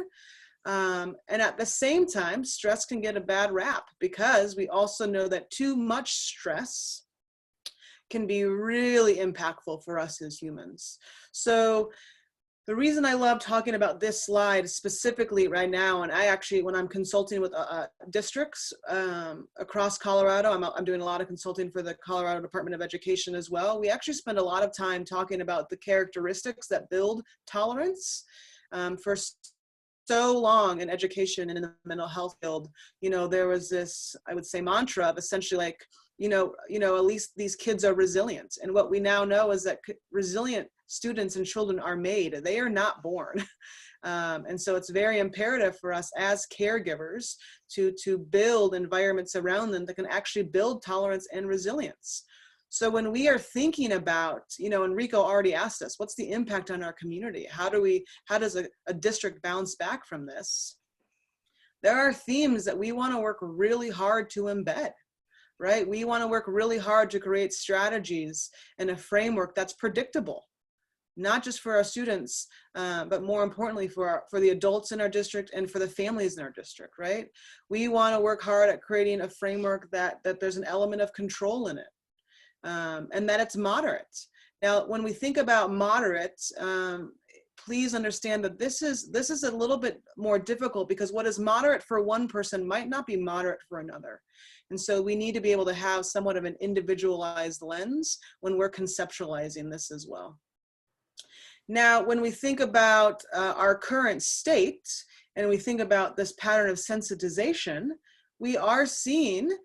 And at the same time, stress can get a bad rap because we also know that too much stress can be really impactful for us as humans. So the reason I love talking about this slide specifically right now, and I actually, when I'm consulting with districts across Colorado, I'm doing a lot of consulting for the Colorado Department of Education as well. We actually spend a lot of time talking about the characteristics that build tolerance. For so long in education and in the mental health field, you know, there was this, I would say, mantra of essentially like, you know, at least these kids are resilient. And what we now know is that resilient students and children are made, they are not born. And so it's very imperative for us as caregivers to build environments around them that can actually build tolerance and resilience. So when we are thinking about, you know, Enrico already asked us, what's the impact on our community? How does a district bounce back from this? There are themes that we want to work really hard to embed, right? We want to work really hard to create strategies and a framework that's predictable, not just for our students, but more importantly for the adults in our district and for the families in our district, right? We want to work hard at creating a framework that there's an element of control in it. And that it's moderate. Now, when we think about moderate, please understand that this is a little bit more difficult because what is moderate for one person might not be moderate for another. And so we need to be able to have somewhat of an individualized lens when we're conceptualizing this as well. Now, when we think about our current state and we think about this pattern of sensitization, we are seeing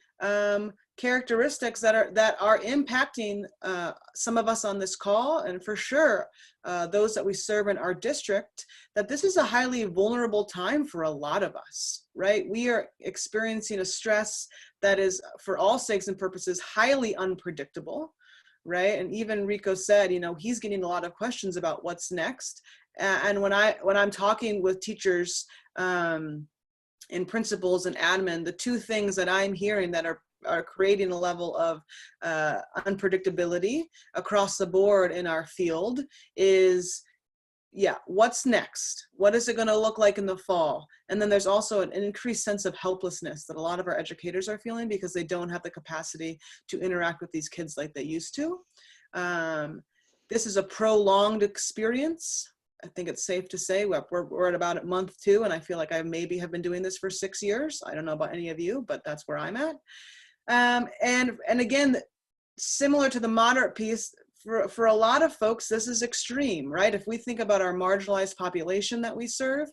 characteristics that are impacting some of us on this call, and for sure those that we serve in our district, that this is a highly vulnerable time for a lot of us, right? We are experiencing a stress that is, for all sakes and purposes, highly unpredictable, right? And even Rico said, you know, he's getting a lot of questions about what's next. And when I'm talking with teachers and principals and admin, the two things that I'm hearing that are creating a level of unpredictability across the board in our field is, yeah, what's next? What is it going to look like in the fall? And then there's also an increased sense of helplessness that a lot of our educators are feeling because they don't have the capacity to interact with these kids like they used to. This is a prolonged experience. I think it's safe to say we're at about month 2, and I feel like I maybe have been doing this for 6 years. I don't know about any of you, but that's where I'm at. And again, similar to the moderate piece, for a lot of folks, this is extreme, right? If we think about our marginalized population that we serve,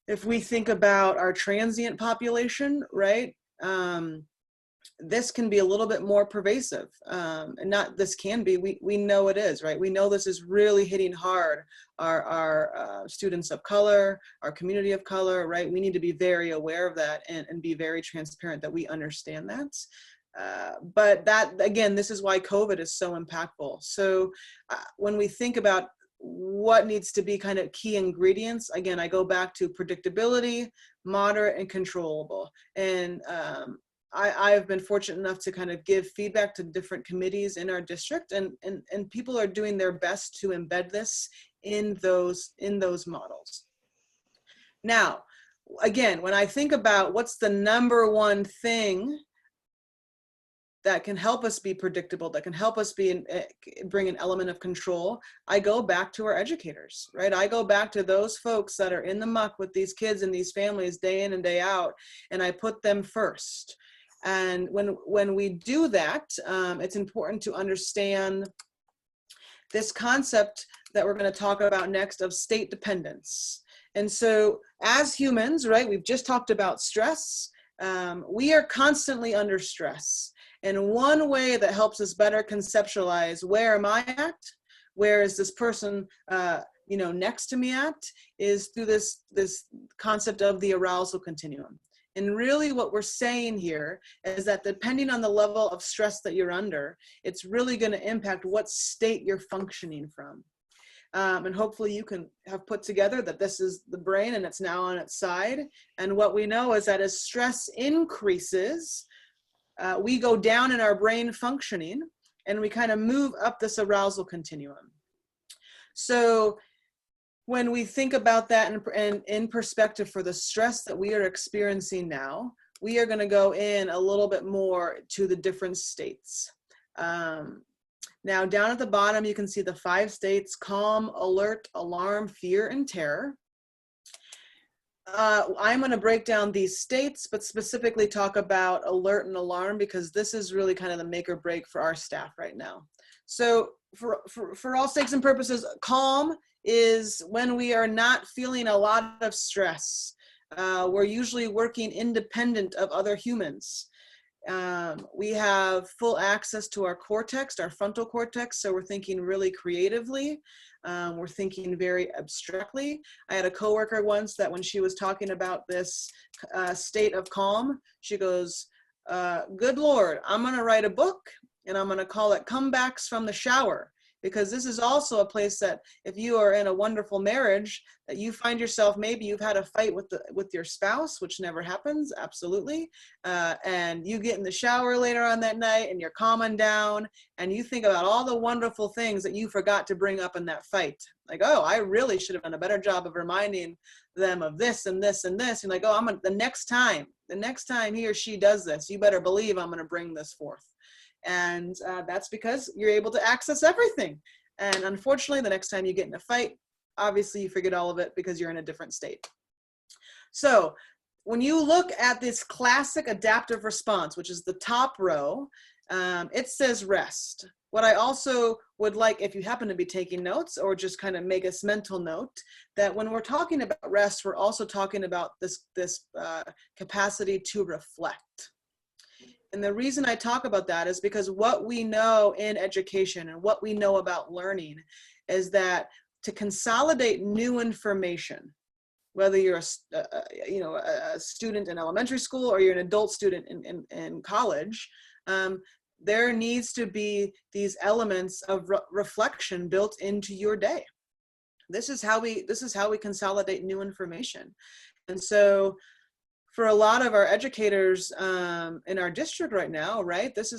if we think about our transient population, right? This can be a little bit more pervasive, and not this can be, we know it is, right? We know this is really hitting hard our students of color, our community of color, right? We need to be very aware of that and be very transparent that we understand that. But that, again, this is why COVID is so impactful. So when we think about what needs to be kind of key ingredients, again, I go back to predictability, moderate, and controllable. And I've been fortunate enough to kind of give feedback to different committees in our district, and people are doing their best to embed this in those models. Now, again, when I think about what's the number one thing that can help us be predictable, that can help us bring an element of control, I go back to our educators, right? I go back to those folks that are in the muck with these kids and these families day in and day out, and I put them first. And when we do that, it's important to understand this concept that we're going to talk about next of state dependence. And so as humans, right, we've just talked about stress. We are constantly under stress. And one way that helps us better conceptualize where am I at, where is this person next to me at, is through this concept of the arousal continuum. And really what we're saying here is that depending on the level of stress that you're under, it's really going to impact what state you're functioning from. And hopefully you can have put together that this is the brain and it's now on its side. And what we know is that as stress increases, we go down in our brain functioning and we kind of move up this arousal continuum. So when we think about that and in perspective for the stress that we are experiencing now, we are going to go in a little bit more to the different states. Now down at the bottom, you can see the 5 states: calm, alert, alarm, fear, and terror. I'm going to break down these states, but specifically talk about alert and alarm because this is really kind of the make or break for our staff right now. So for all sakes and purposes, calm is when we are not feeling a lot of stress. We're usually working independent of other humans. We have full access to our cortex, our frontal cortex, so we're thinking really creatively. We're thinking very abstractly. I had a coworker once that when she was talking about this state of calm, she goes, good Lord, I'm gonna write a book and I'm gonna call it Comebacks from the Shower. Because this is also a place that if you are in a wonderful marriage, that you find yourself, maybe you've had a fight with your spouse, which never happens, absolutely. And you get in the shower later on that night and you're calming down and you think about all the wonderful things that you forgot to bring up in that fight. Like, oh, I really should have done a better job of reminding them of this and this and this. And like, oh, the next time he or she does this, you better believe I'm gonna bring this forth. And that's because you're able to access everything. And unfortunately, the next time you get in a fight, obviously you forget all of it because you're in a different state. So when you look at this classic adaptive response, which is the top row, it says rest. What I also would like, if you happen to be taking notes or just kind of make a mental note, that when we're talking about rest, we're also talking about this capacity to reflect. And the reason I talk about that is because what we know in education and what we know about learning is that to consolidate new information, whether you're a student in elementary school or you're an adult student in college, there needs to be these elements of reflection built into your day. This is how we consolidate new information. And so for a lot of our educators in our district right now, right, this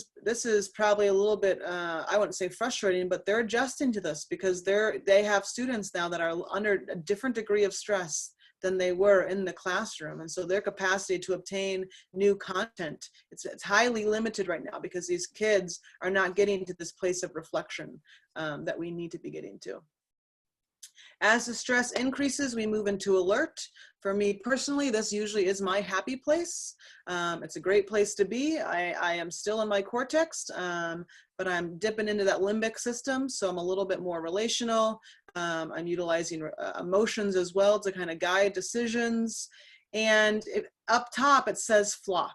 is probably a little bit, I wouldn't say frustrating, but they're adjusting to this because they have students now that are under a different degree of stress than they were in the classroom. And so their capacity to obtain new content, it's highly limited right now because these kids are not getting to this place of reflection that we need to be getting to. As the stress increases, we move into alert. For me personally, this usually is my happy place. It's a great place to be. I am still in my cortex, but I'm dipping into that limbic system, so I'm a little bit more relational. I'm utilizing emotions as well to kind of guide decisions. And up top, it says flock.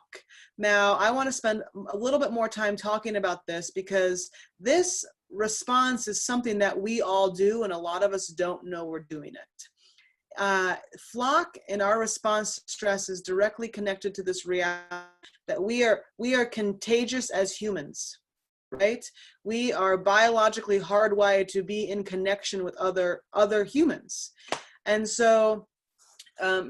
Now, I want to spend a little bit more time talking about this because this response is something that we all do and a lot of us don't know we're doing it. Flock in our response to stress is directly connected to this reality that we are contagious as humans, right? We are biologically hardwired to be in connection with other humans. And so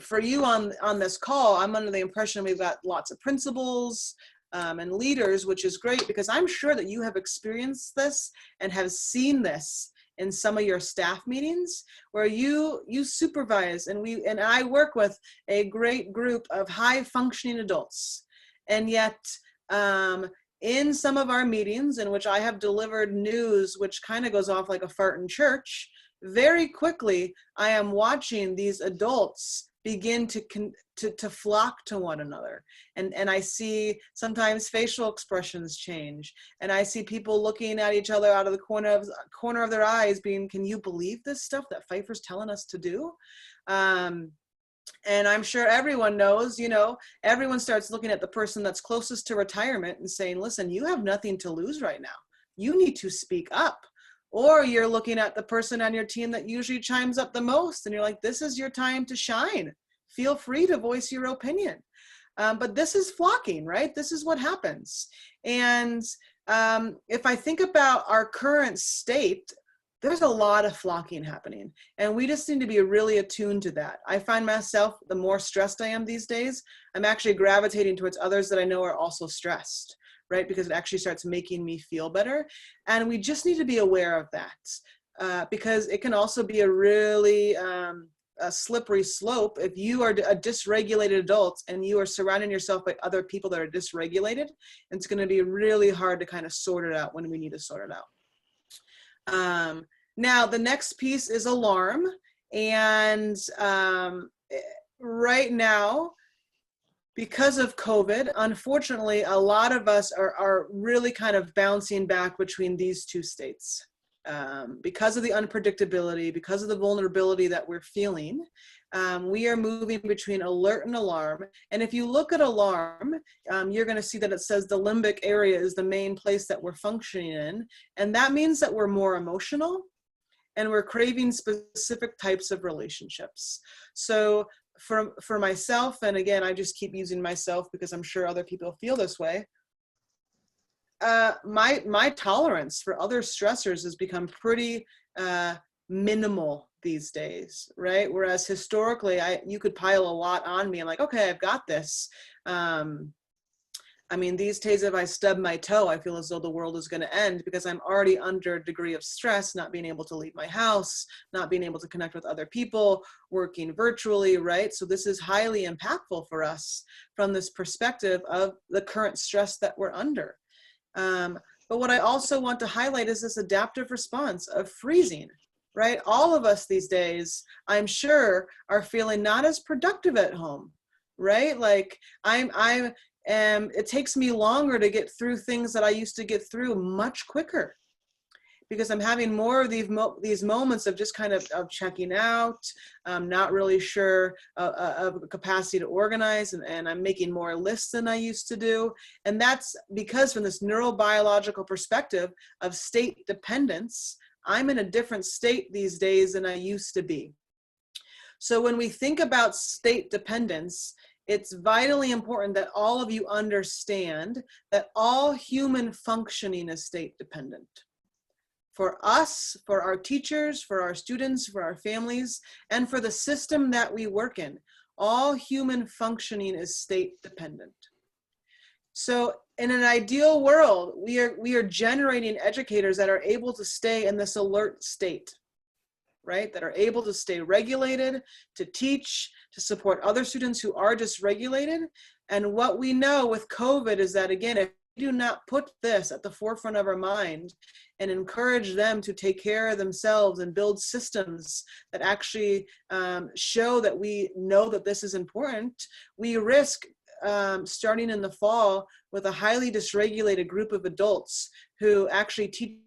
for you on this call, I'm under the impression we've got lots of principals and leaders, which is great because I'm sure that you have experienced this and have seen this in some of your staff meetings where you supervise and I work with a great group of high functioning adults. And yet in some of our meetings in which I have delivered news which kind of goes off like a fart in church, very quickly I am watching these adults begin to flock to one another. And I see sometimes facial expressions change. And I see people looking at each other out of the corner of their eyes being, can you believe this stuff that Pfeiffer's telling us to do? And I'm sure everyone knows, everyone starts looking at the person that's closest to retirement and saying, listen, you have nothing to lose right now. You need to speak up. Or you're looking at the person on your team that usually chimes up the most and you're like, this is your time to shine. Feel free to voice your opinion. But this is flocking, right? This is what happens. And if I think about our current state, there's a lot of flocking happening. And we just need to be really attuned to that. I find myself, the more stressed I am these days, I'm actually gravitating towards others that I know are also stressed, right? Because it actually starts making me feel better. And we just need to be aware of that because it can also be a really a slippery slope. If you are a dysregulated adult and you are surrounding yourself by other people that are dysregulated, it's going to be really hard to kind of sort it out when we need to sort it out. Now, the next piece is alarm. And right now, because of COVID, unfortunately, a lot of us are really kind of bouncing back between these two states. Because of the unpredictability, because of the vulnerability that we're feeling, we are moving between alert and alarm. And if you look at alarm, you're going to see that it says the limbic area is the main place that we're functioning in. And that means that we're more emotional and we're craving specific types of relationships. So for myself, and again, I just keep using myself because I'm sure other people feel this way, my tolerance for other stressors has become pretty minimal these days, right? Whereas historically, you could pile a lot on me. I'm like, okay, I've got this. I mean, these days, if I stub my toe, I feel as though the world is going to end because I'm already under a degree of stress, not being able to leave my house, not being able to connect with other people, working virtually, right? So this is highly impactful for us from this perspective of the current stress that we're under. But what I also want to highlight is this adaptive response of freezing, right? All of us these days, I'm sure, are feeling not as productive at home, right? Like it takes me longer to get through things that I used to get through much quicker because I'm having more of these moments of just kind of checking out, not really sure of capacity to organize, and I'm making more lists than I used to do. And that's because from this neurobiological perspective of state dependence, I'm in a different state these days than I used to be. So when we think about state dependence, it's vitally important that all of you understand that all human functioning is state dependent. For us, for our teachers, for our students, for our families, and for the system that we work in, all human functioning is state dependent. So in an ideal world, we are generating educators that are able to stay in this alert state, right? That are able to stay regulated, to teach, to support other students who are dysregulated. And what we know with COVID is that, again, if we do not put this at the forefront of our mind and encourage them to take care of themselves and build systems that actually show that we know that this is important, we risk starting in the fall with a highly dysregulated group of adults who actually teach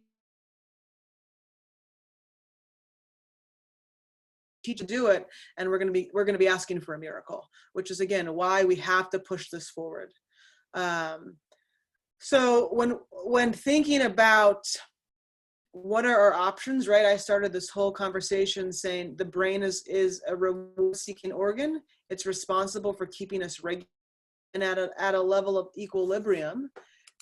to do it, and we're going to be asking for a miracle, which is again why we have to push this forward. So when thinking about what are our options, right? I started this whole conversation saying the brain is a reward-seeking organ. It's responsible for keeping us regular and at a level of equilibrium.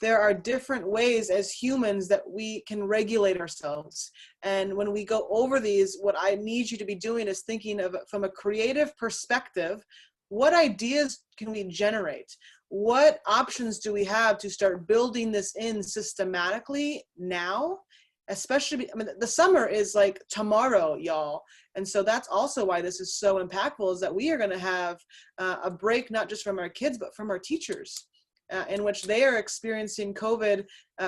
There are different ways as humans that we can regulate ourselves. And when we go over these, what I need you to be doing is thinking of it from a creative perspective. What ideas can we generate? What options do we have to start building this in systematically now? Especially, I mean, the summer is like tomorrow, y'all. And so that's also why this is so impactful, is that we are going to have a break, not just from our kids, but from our teachers. in which they are experiencing COVID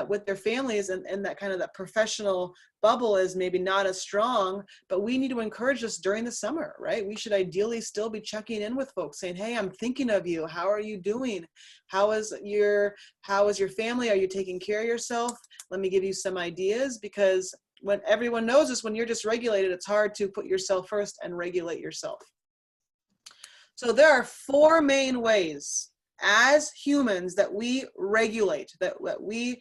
with their families, and that kind of that professional bubble is maybe not as strong, but we need to encourage this during the summer, right? We should ideally still be checking in with folks saying, hey, I'm thinking of you. How are you doing? How is your family? Are you taking care of yourself? Let me give you some ideas, because when everyone knows this, when you're dysregulated, it's hard to put yourself first and regulate yourself. So there are 4 main ways as humans that we regulate, that we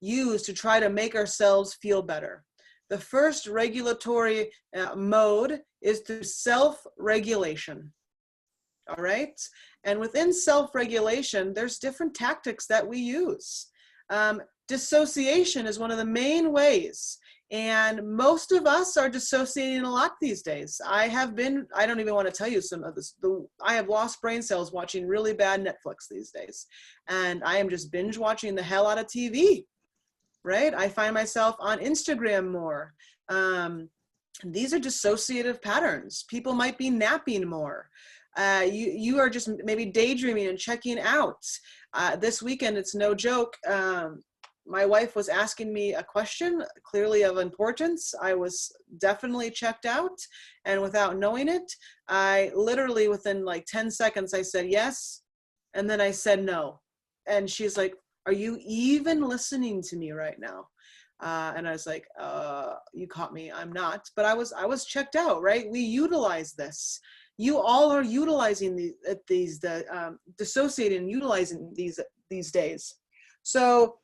use to try to make ourselves feel better. The first regulatory mode is through self-regulation. All right? And within self-regulation, there's different tactics that we use. Dissociation is one of the main ways. And most of us are dissociating a lot these days. I don't even want to tell you some of this. I have lost brain cells watching really bad Netflix these days. And I am just binge watching the hell out of TV, right? I find myself on Instagram more. These are dissociative patterns. People might be napping more. You are just maybe daydreaming and checking out. This weekend, it's no joke. My wife was asking me a question, clearly of importance. I was definitely checked out, and without knowing it, I literally within like 10 seconds, I said yes, and then I said no. And she's like, are you even listening to me right now? And I was like, you caught me, I'm not. But I was checked out, right? We utilize this. You all are utilizing dissociating and utilizing these days. So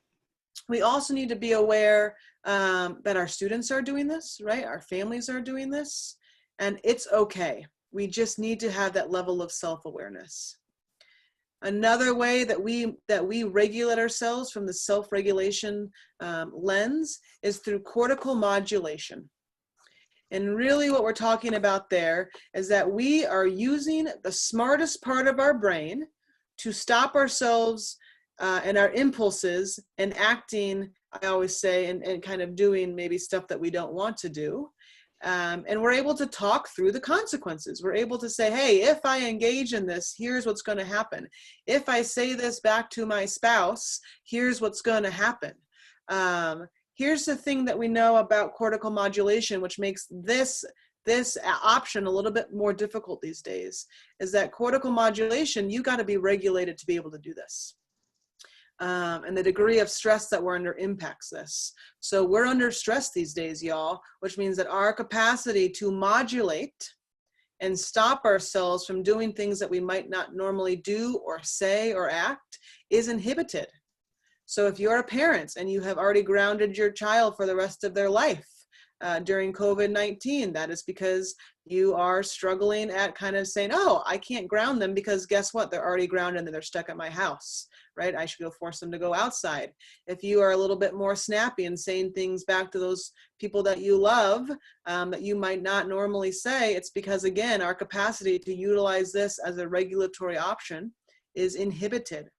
we also need to be aware that our students are doing this, right? Our families are doing this, and it's okay. We just need to have that level of self-awareness. Another way that we regulate ourselves from the self-regulation lens is through cortical modulation. And really what we're talking about there is that we are using the smartest part of our brain to stop ourselves and our impulses and acting, I always say, and kind of doing maybe stuff that we don't want to do. And we're able to talk through the consequences. We're able to say, hey, if I engage in this, here's what's going to happen. If I say this back to my spouse, here's what's going to happen. Here's the thing that we know about cortical modulation, which makes this option a little bit more difficult these days, is that cortical modulation, you got to be regulated to be able to do this. And the degree of stress that we're under impacts this. So we're under stress these days, y'all, which means that our capacity to modulate and stop ourselves from doing things that we might not normally do or say or act is inhibited. So if you're a parent and you have already grounded your child for the rest of their life during COVID-19, that is because you are struggling at kind of saying, oh, I can't ground them because guess what? They're already grounded and they're stuck at my house. Right? I should go force them to go outside. If you are a little bit more snappy and saying things back to those people that you love that you might not normally say, it's because, again, our capacity to utilize this as a regulatory option is inhibited.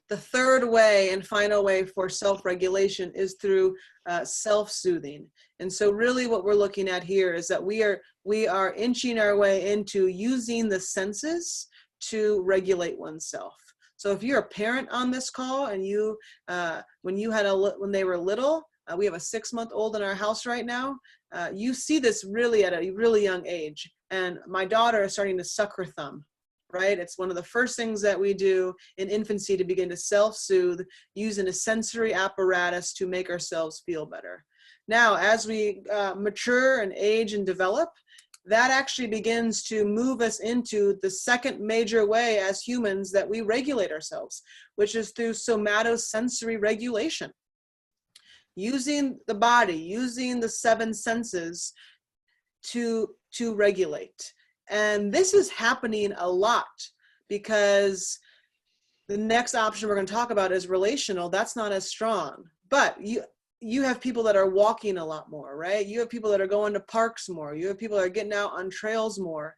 The third way and final way for self-regulation is through self-soothing. And so really what we're looking at here is that we are inching our way into using the senses to regulate oneself. So if you're a parent on this call and you, when they were little, we have a 6-month-old in our house right now, you see this really at a really young age. And my daughter is starting to suck her thumb, right? It's one of the first things that we do in infancy to begin to self-soothe using a sensory apparatus to make ourselves feel better. Now, as we mature and age and develop, that actually begins to move us into the second major way as humans that we regulate ourselves, which is through somatosensory regulation. Using the body, using the 7 senses to regulate. And this is happening a lot because the next option we're going to talk about is relational. That's not as strong, but you have people that are walking a lot more, right? You have people that are going to parks more. You have people that are getting out on trails more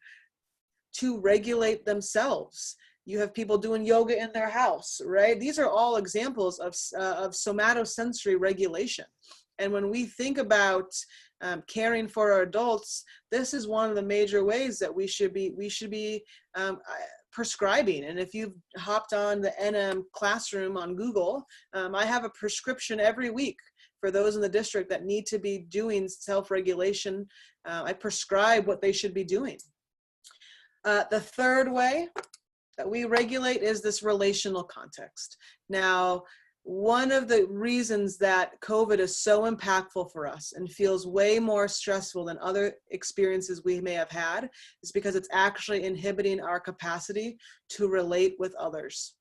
to regulate themselves. You have people doing yoga in their house, right? These are all examples of somatosensory regulation. And when we think about caring for our adults, this is one of the major ways that we should be prescribing. And if you've hopped on the NM Classroom on Google, I have a prescription every week for those in the district that need to be doing self-regulation. I prescribe what they should be doing. The third way that we regulate is this relational context. Now, one of the reasons that COVID is so impactful for us and feels way more stressful than other experiences we may have had is because it's actually inhibiting our capacity to relate with others.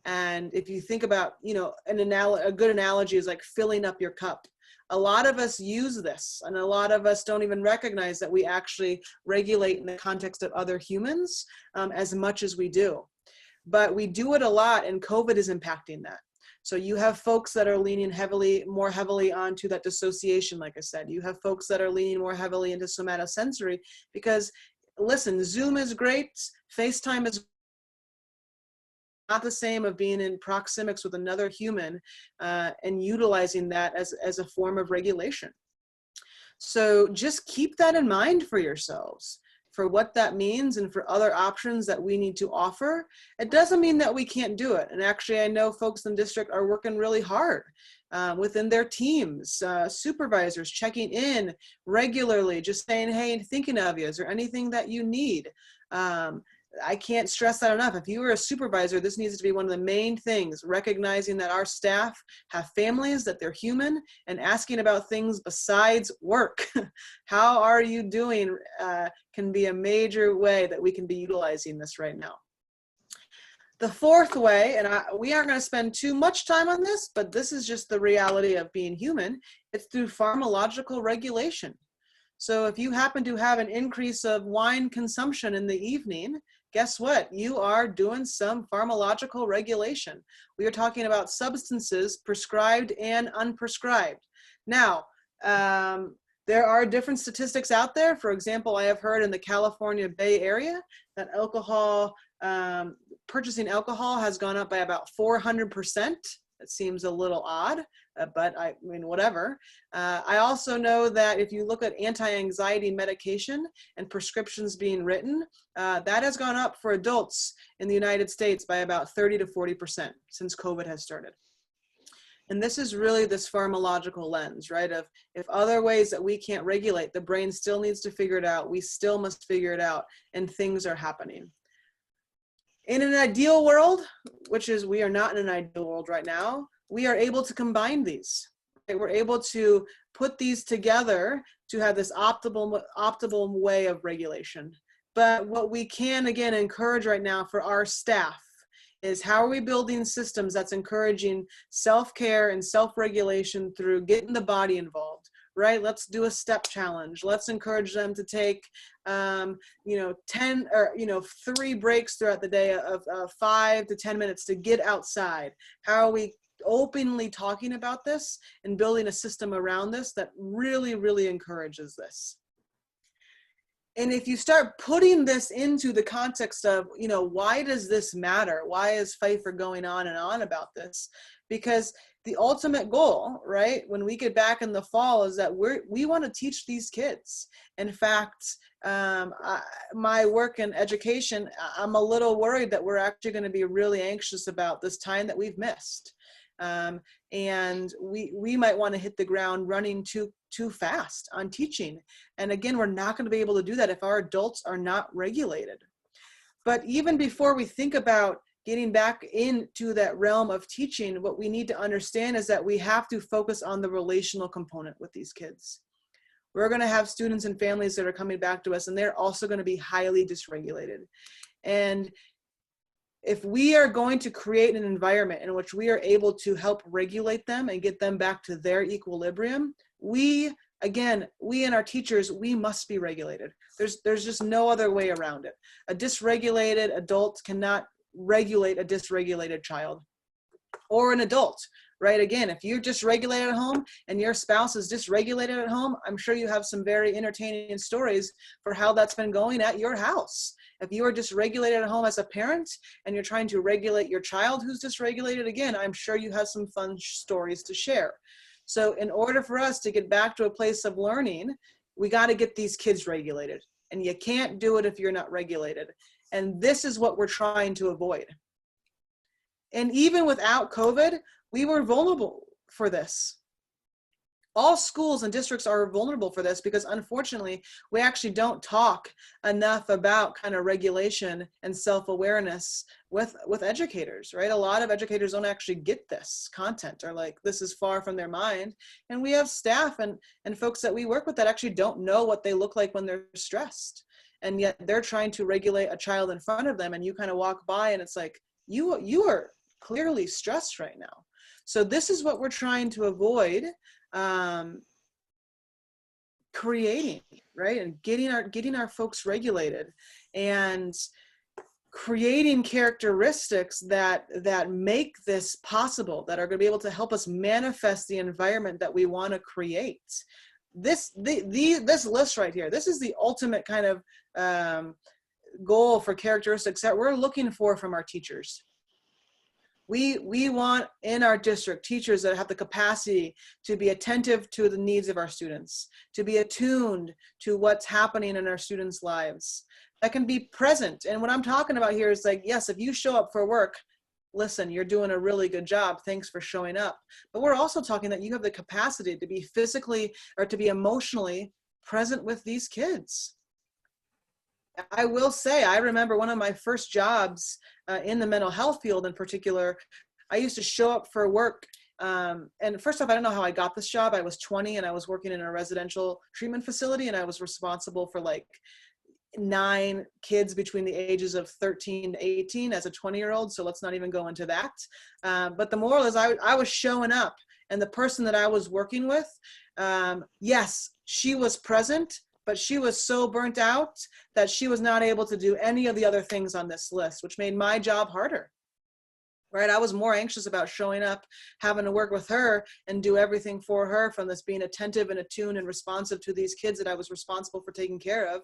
And if you think about, you know, a good analogy is like filling up your cup. A lot of us use this, and a lot of us don't even recognize that we actually regulate in the context of other humans as much as we do. But we do it a lot, and COVID is impacting that. So you have folks that are leaning more heavily onto that dissociation, like I said. You have folks that are leaning more heavily into somatosensory because, listen, Zoom is great, FaceTime is not the same of being in proxemics with another human and utilizing that as a form of regulation. So just keep that in mind for yourselves, for what that means and for other options that we need to offer. It doesn't mean that we can't do it. And actually, I know folks in the district are working really hard within their teams, supervisors checking in regularly, just saying, hey, thinking of you, is there anything that you need? I can't stress that enough. If you are a supervisor, this needs to be one of the main things, recognizing that our staff have families, that they're human, and asking about things besides work. How are you doing can be a major way that we can be utilizing this right now. The fourth way, and we aren't going to spend too much time on this, but this is just the reality of being human, it's through pharmacological regulation. So if you happen to have an increase of wine consumption in the evening, guess what? You are doing some pharmacological regulation. We are talking about substances prescribed and unprescribed. Now, there are different statistics out there. For example, I have heard in the California Bay Area that purchasing alcohol has gone up by about 400%. It seems a little odd, but I mean, whatever. I also know that if you look at anti-anxiety medication and prescriptions being written, that has gone up for adults in the United States by about 30 to 40% since COVID has started. And this is really this pharmacological lens, right? Of if other ways that we can't regulate, the brain still needs to figure it out. We still must figure it out, and things are happening. In an ideal world, which is we are not in an ideal world right now, we are able to combine these. Right? We're able to put these together to have this optimal way of regulation. But what we can, again, encourage right now for our staff is how are we building systems that's encouraging self-care and self-regulation through getting the body involved, right? Let's do a step challenge. Let's encourage them to take, 10 or 3 breaks throughout the day of 5 to 10 minutes to get outside. How are we openly talking about this and building a system around this that really, really encourages this? And if you start putting this into the context of, why does this matter? Why is Pfeiffer going on and on about this? Because the ultimate goal, right, when we get back in the fall is that we want to teach these kids. In fact, my work in education, I'm a little worried that we're actually going to be really anxious about this time that we've missed. And we might want to hit the ground running too fast on teaching. And again, we're not going to be able to do that if our adults are not regulated. But even before we think about getting back into that realm of teaching, what we need to understand is that we have to focus on the relational component with these kids. We're going to have students and families that are coming back to us, and they're also going to be highly dysregulated. And if we are going to create an environment in which we are able to help regulate them and get them back to their equilibrium, we and our teachers, we must be regulated. There's just no other way around it. A dysregulated adult cannot regulate a dysregulated child or an adult, right? Again, if you're dysregulated at home and your spouse is dysregulated at home, I'm sure you have some very entertaining stories for how that's been going at your house. If you are dysregulated at home as a parent and you're trying to regulate your child who's dysregulated, again, I'm sure you have some fun stories to share. So in order for us to get back to a place of learning, we got to get these kids regulated. And you can't do it if you're not regulated. And this is what we're trying to avoid. And even without COVID, we were vulnerable for this. All schools and districts are vulnerable for this because unfortunately, we actually don't talk enough about kind of regulation and self-awareness with educators, right? A lot of educators don't actually get this content, or like, this is far from their mind. And we have staff and folks that we work with that actually don't know what they look like when they're stressed. And yet they're trying to regulate a child in front of them, and you kind of walk by and it's like, you are clearly stressed right now. So this is what we're trying to avoid, creating, right? And getting our folks regulated and creating characteristics that make this possible, that are going to be able to help us manifest the environment that we want to create. This list right here, this is the ultimate kind of goal for characteristics that we're looking for from our teachers. We want in our district teachers that have the capacity to be attentive to the needs of our students, to be attuned to what's happening in our students' lives, that can be present. And what I'm talking about here is like, yes, if you show up for work, listen, you're doing a really good job. Thanks for showing up. But we're also talking that you have the capacity to be physically or to be emotionally present with these kids. I will say, I remember one of my first jobs in the mental health field in particular. I used to show up for work. And first off, I don't know how I got this job. I was 20 and I was working in a residential treatment facility, and I was responsible for like 9 kids between the ages of 13 to 18 as a 20-year-old. So let's not even go into that. But the moral is I was showing up, and the person that I was working with, yes, she was present, but she was so burnt out that she was not able to do any of the other things on this list, which made my job harder, right? I was more anxious about showing up, having to work with her and do everything for her, from this being attentive and attuned and responsive to these kids that I was responsible for taking care of,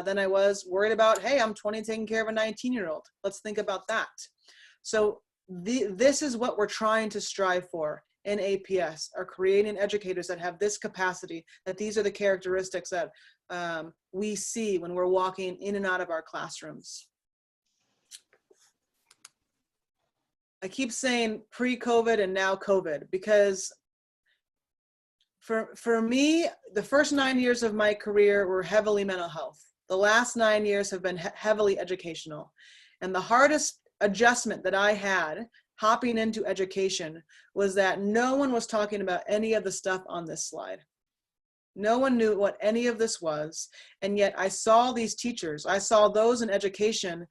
than I was worried about, hey, I'm 20 taking care of a 19-year-old. Let's think about that. So this is what we're trying to strive for in APS, are creating educators that have this capacity, that these are the characteristics that we see when we're walking in and out of our classrooms. I keep saying pre-COVID and now COVID, because for me, the first 9 years of my career were heavily mental health. The last 9 years have been heavily educational. And the hardest adjustment that I had hopping into education was that no one was talking about any of the stuff on this slide. No one knew what any of this was. And yet I saw these teachers, I saw those in education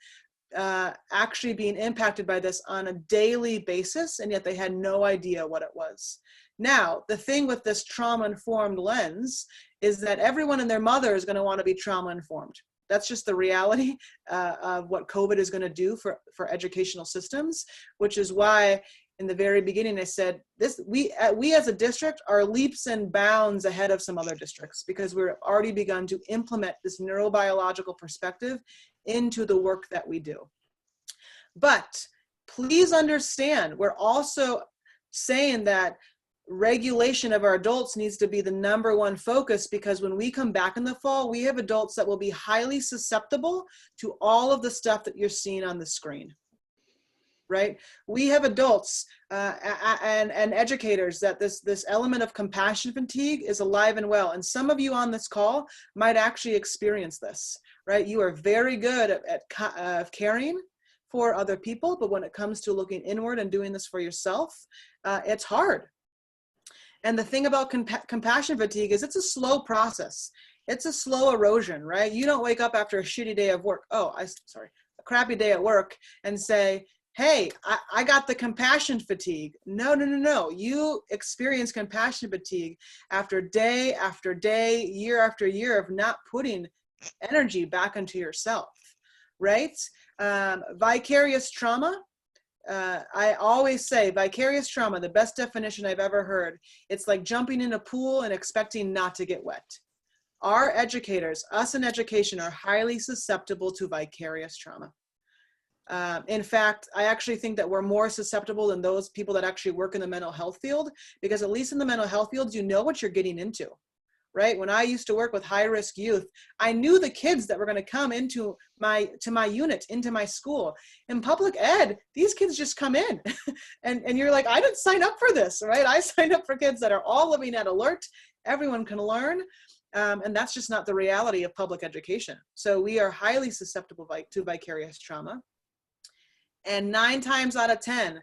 actually being impacted by this on a daily basis, and yet they had no idea what it was. Now, the thing with this trauma-informed lens is that everyone and their mother is going to want to be trauma-informed. That's just the reality of what COVID is going to do for educational systems, which is why in the very beginning I said this: we as a district are leaps and bounds ahead of some other districts, because we're already begun to implement this neurobiological perspective into the work that we do. But please understand, we're also saying that regulation of our adults needs to be the #1 focus, because when we come back in the fall, we have adults that will be highly susceptible to all of the stuff that you're seeing on the screen, right? We have adults and educators that this element of compassion fatigue is alive and well. And some of you on this call might actually experience this, right? You are very good at caring for other people, but when it comes to looking inward and doing this for yourself, it's hard. And the thing about compassion fatigue is it's a slow process. It's a slow erosion, right? You don't wake up after a shitty day of work, a crappy day at work, and say, hey, I got the compassion fatigue. No. You experience compassion fatigue after day after day, year after year of not putting energy back into yourself, right? Vicarious trauma. I always say vicarious trauma, the best definition I've ever heard. It's like jumping in a pool and expecting not to get wet. Our educators, us in education, are highly susceptible to vicarious trauma. In fact, I actually think that we're more susceptible than those people that actually work in the mental health field, because at least in the mental health field, you know what you're getting into, right? When I used to work with high-risk youth, I knew the kids that were going to come into my unit, into my school. In public ed, these kids just come in, and you're like, I didn't sign up for this, right? I signed up for kids that are all living at alert. Everyone can learn, and that's just not the reality of public education. So we are highly susceptible to vicarious trauma, and 9 times out of 10,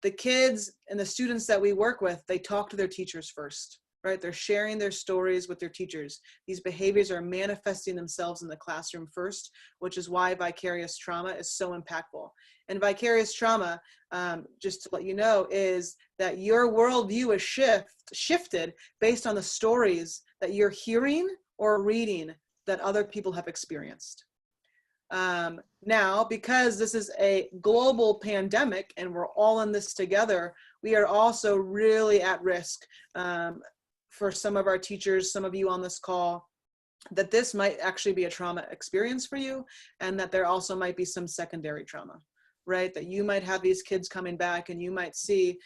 the kids and the students that we work with, they talk to their teachers first. Right? They're sharing their stories with their teachers. These behaviors are manifesting themselves in the classroom first, which is why vicarious trauma is so impactful. And vicarious trauma, just to let you know, is that your worldview is shifted based on the stories that you're hearing or reading that other people have experienced. Now, because this is a global pandemic and we're all in this together, we are also really at risk for some of our teachers, some of you on this call, that this might actually be a trauma experience for you, and that there also might be some secondary trauma, right? That you might have these kids coming back and you might see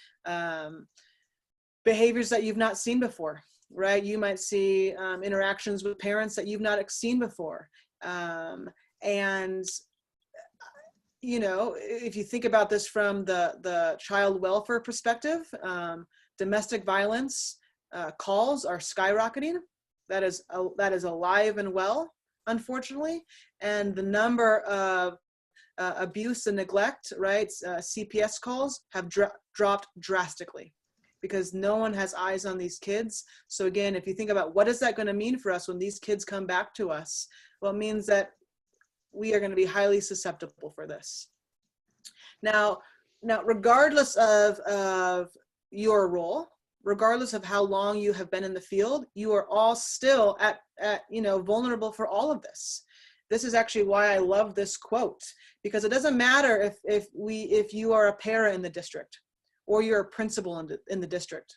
behaviors that you've not seen before, right? You might see interactions with parents that you've not seen before. And you know, if you think about this from the child welfare perspective, domestic violence calls are skyrocketing. That is alive and well, unfortunately. And the number of abuse and neglect, right, CPS calls have dropped drastically because no one has eyes on these kids. So again, if you think about what is that going to mean for us when these kids come back to us, well, it means that we are going to be highly susceptible for this. Now regardless of your role, regardless of how long you have been in the field, you are all still at vulnerable for all of this. This is actually why I love this quote, because it doesn't matter if you are a para in the district or you're a principal in the district,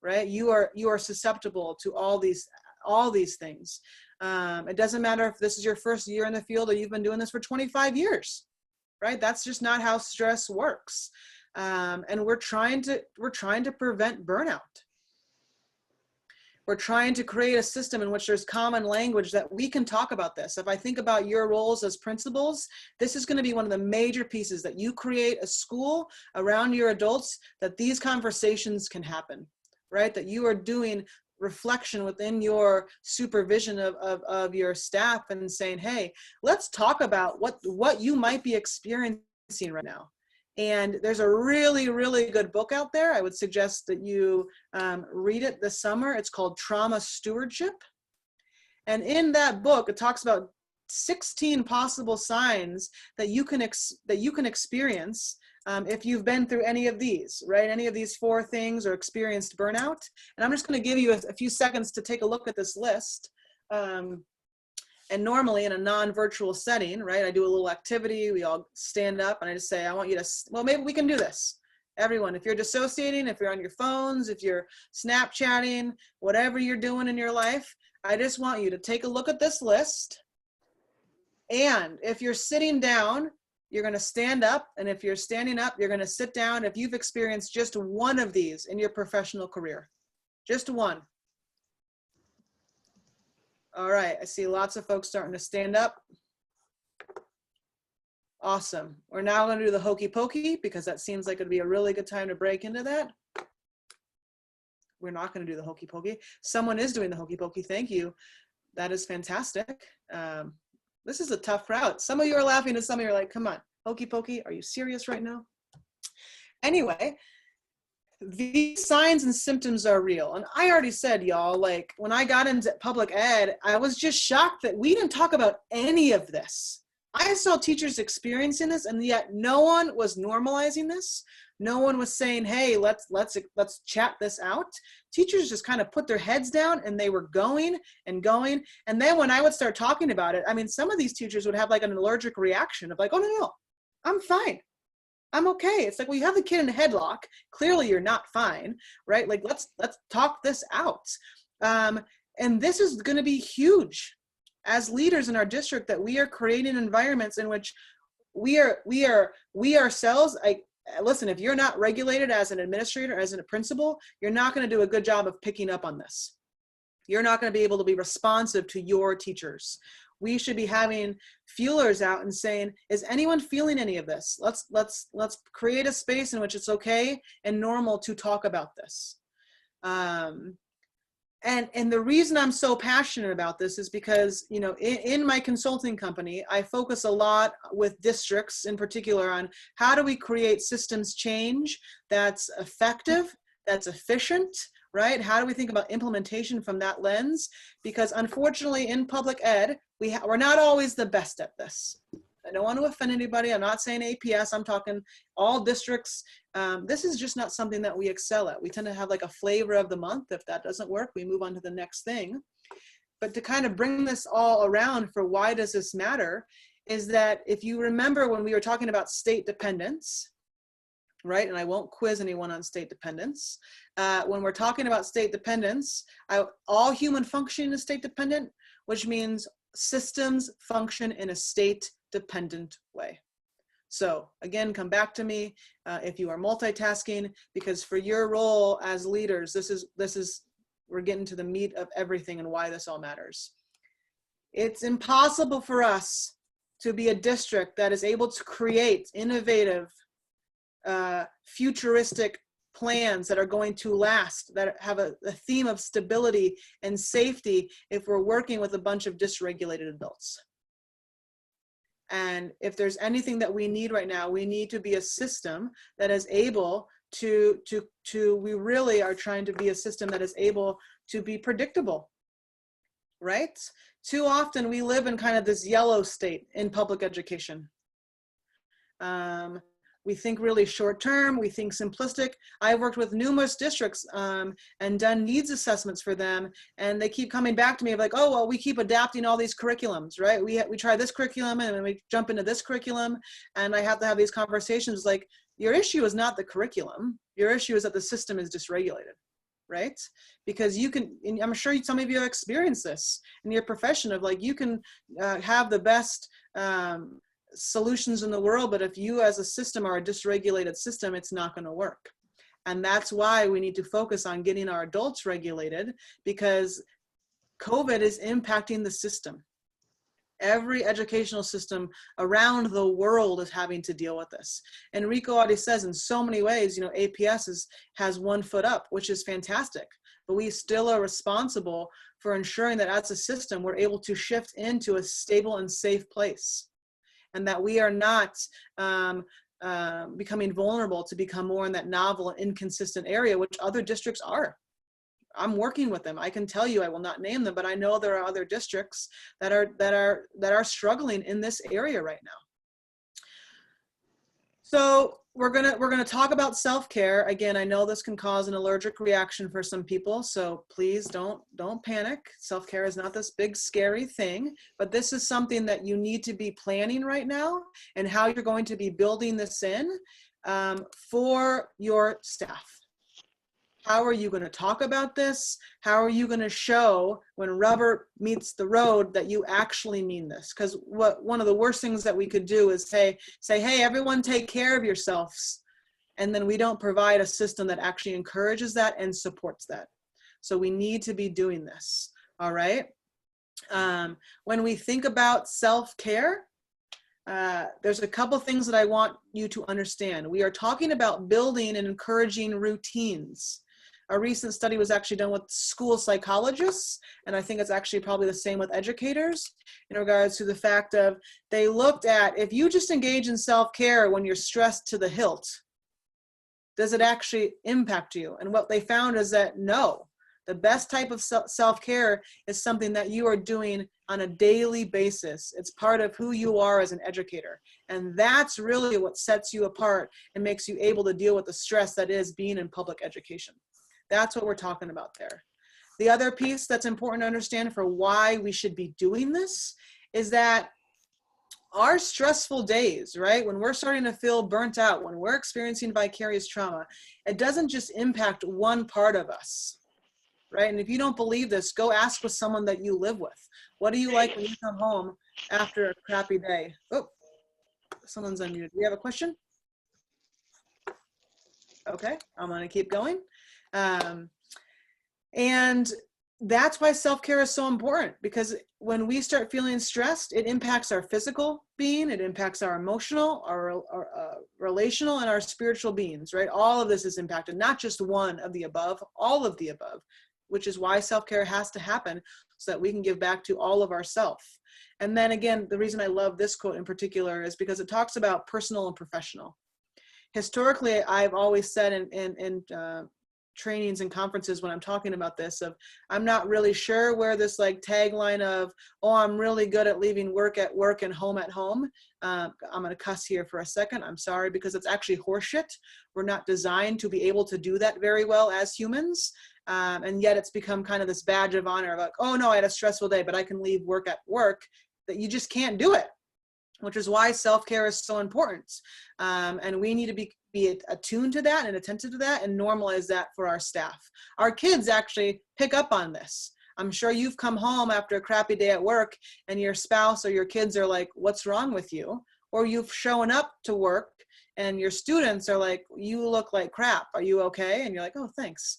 right? You are susceptible to all these things. It doesn't matter if this is your first year in the field or you've been doing this for 25 years, right? That's just not how stress works. And we're trying to prevent burnout. We're trying to create a system in which there's common language that we can talk about this. If I think about your roles as principals, this is going to be one of the major pieces, that you create a school around your adults that these conversations can happen, right? That you are doing reflection within your supervision of your staff and saying, hey, let's talk about what you might be experiencing right now. And there's a really, really good book out there. I would suggest that you read it this summer. It's called Trauma Stewardship. And in that book, it talks about 16 possible signs that you can experience if you've been through any of these, right? Any of these 4 things or experienced burnout. And I'm just going to give you a few seconds to take a look at this list. And normally in a non-virtual setting, right, I do a little activity, we all stand up and I just say, I want you to, well, maybe we can do this. Everyone, if you're dissociating, if you're on your phones, if you're Snapchatting, whatever you're doing in your life, I just want you to take a look at this list. And if you're sitting down, you're going to stand up. And if you're standing up, you're going to sit down if you've experienced just one of these in your professional career. Just one. All right, I see lots of folks starting to stand up. Awesome. We're now going to do the hokey pokey because that seems like it'd be a really good time to break into that. We're not going to do the hokey pokey. Someone is doing the hokey pokey. Thank you. That is fantastic. This is a tough route. Some of you are laughing and some of you are like, come on, hokey pokey, are you serious right now? Anyway, these signs and symptoms are real. And I already said, y'all, like when I got into public ed, I was just shocked that we didn't talk about any of this. I saw teachers experiencing this, and yet no one was normalizing this. No one was saying, hey, let's chat this out. Teachers just kind of put their heads down and they were going and going. And then when I would start talking about it, I mean, some of these teachers would have like an allergic reaction of like, oh, no, I'm fine. I'm okay. It's like, well, you have the kid in a headlock. Clearly you're not fine, right? Like, let's talk this out. And this is going to be huge as leaders in our district, that we are creating environments in which we ourselves, listen, if you're not regulated as an administrator, as a principal, you're not going to do a good job of picking up on this. You're not going to be able to be responsive to your teachers. We should be having feelers out and saying, is anyone feeling any of this? Let's create a space in which it's okay and normal to talk about this. And the reason I'm so passionate about this is because, you know, in my consulting company, I focus a lot with districts in particular on how do we create systems change that's effective, that's efficient, right? How do we think about implementation from that lens? Because unfortunately in public ed, we're not always the best at this. I don't want to offend anybody. I'm not saying APS, I'm talking all districts. This is just not something that we excel at. We tend to have like a flavor of the month. If that doesn't work, we move on to the next thing. But to kind of bring this all around for why does this matter is that if you remember when we were talking about state dependence, right? And I won't quiz anyone on state dependence. When we're talking about state dependence, all human functioning is state dependent, which means systems function in a state dependent way. So again, come back to me if you are multitasking, because for your role as leaders, we're getting to the meat of everything and why this all matters. It's impossible for us to be a district that is able to create innovative, futuristic plans that are going to last, that have a theme of stability and safety if we're working with a bunch of dysregulated adults. And if there's anything that we need right now, we need to be a system that is able we really are trying to be a system that is able to be predictable, right? Too often we live in kind of this yellow state in public education. We think really short term, we think simplistic. I've worked with numerous districts and done needs assessments for them, and they keep coming back to me like, oh, well, we keep adapting all these curriculums, right? We try this curriculum and then we jump into this curriculum, and I have to have these conversations like, your issue is not the curriculum, your issue is that the system is dysregulated, right? Because you can, and I'm sure some of you have experienced this in your profession of like, you can have the best solutions in the world, but if you as a system are a dysregulated system, it's not going to work. And that's why we need to focus on getting our adults regulated, because COVID is impacting the system. Every educational system around the world is having to deal with this. And Rico already says in so many ways, you know, APS has one foot up, which is fantastic, but we still are responsible for ensuring that as a system, we're able to shift into a stable and safe place. And that we are not becoming vulnerable to become more in that novel and inconsistent area, which other districts are. I'm working with them. I can tell you, I will not name them, but I know there are other districts that are struggling in this area right now. So we're gonna talk about self-care. Again, I know this can cause an allergic reaction for some people, so please don't panic. Self-care is not this big scary thing, but this is something that you need to be planning right now, and how you're going to be building this in for your staff. How are you going to talk about this? How are you going to show when rubber meets the road that you actually mean this? Because one of the worst things that we could do is say, hey, everyone take care of yourselves. And then we don't provide a system that actually encourages that and supports that. So we need to be doing this, all right? When we think about self-care, there's a couple things that I want you to understand. We are talking about building and encouraging routines. A recent study was actually done with school psychologists, and I think it's actually probably the same with educators in regards to the fact of they looked at, if you just engage in self-care when you're stressed to the hilt, does it actually impact you? And what they found is that no, the best type of self-care is something that you are doing on a daily basis. It's part of who you are as an educator. And that's really what sets you apart and makes you able to deal with the stress that is being in public education. That's what we're talking about there. The other piece that's important to understand for why we should be doing this is that our stressful days, right? When we're starting to feel burnt out, when we're experiencing vicarious trauma, it doesn't just impact one part of us, right? And if you don't believe this, go ask with someone that you live with. What do you like when you come home after a crappy day? Oh, someone's unmuted. Do you have a question? Okay, I'm gonna keep going. And that's why self-care is so important, because when we start feeling stressed, it impacts our physical being, it impacts our emotional, our relational, and our spiritual beings, right? All of this is impacted, not just one of the above, all of the above, which is why self-care has to happen so that we can give back to all of ourself. And then again, the reason I love this quote in particular is because it talks about personal and professional. Historically, I've always said in trainings and conferences when I'm talking about this, of I'm not really sure where this like tagline of, oh, I'm really good at leaving work at work and home at home. I'm going to cuss here for a second. I'm sorry, because it's actually horseshit. We're not designed to be able to do that very well as humans. And yet it's become kind of this badge of honor of like, oh no, I had a stressful day, but I can leave work at work, that you just can't do it, which is why self-care is so important. And we need to be attuned to that and attentive to that and normalize that for our staff. Our kids actually pick up on this. I'm sure you've come home after a crappy day at work and your spouse or your kids are like, what's wrong with you? Or you've shown up to work and your students are like, you look like crap. Are you okay? And you're like, oh, thanks.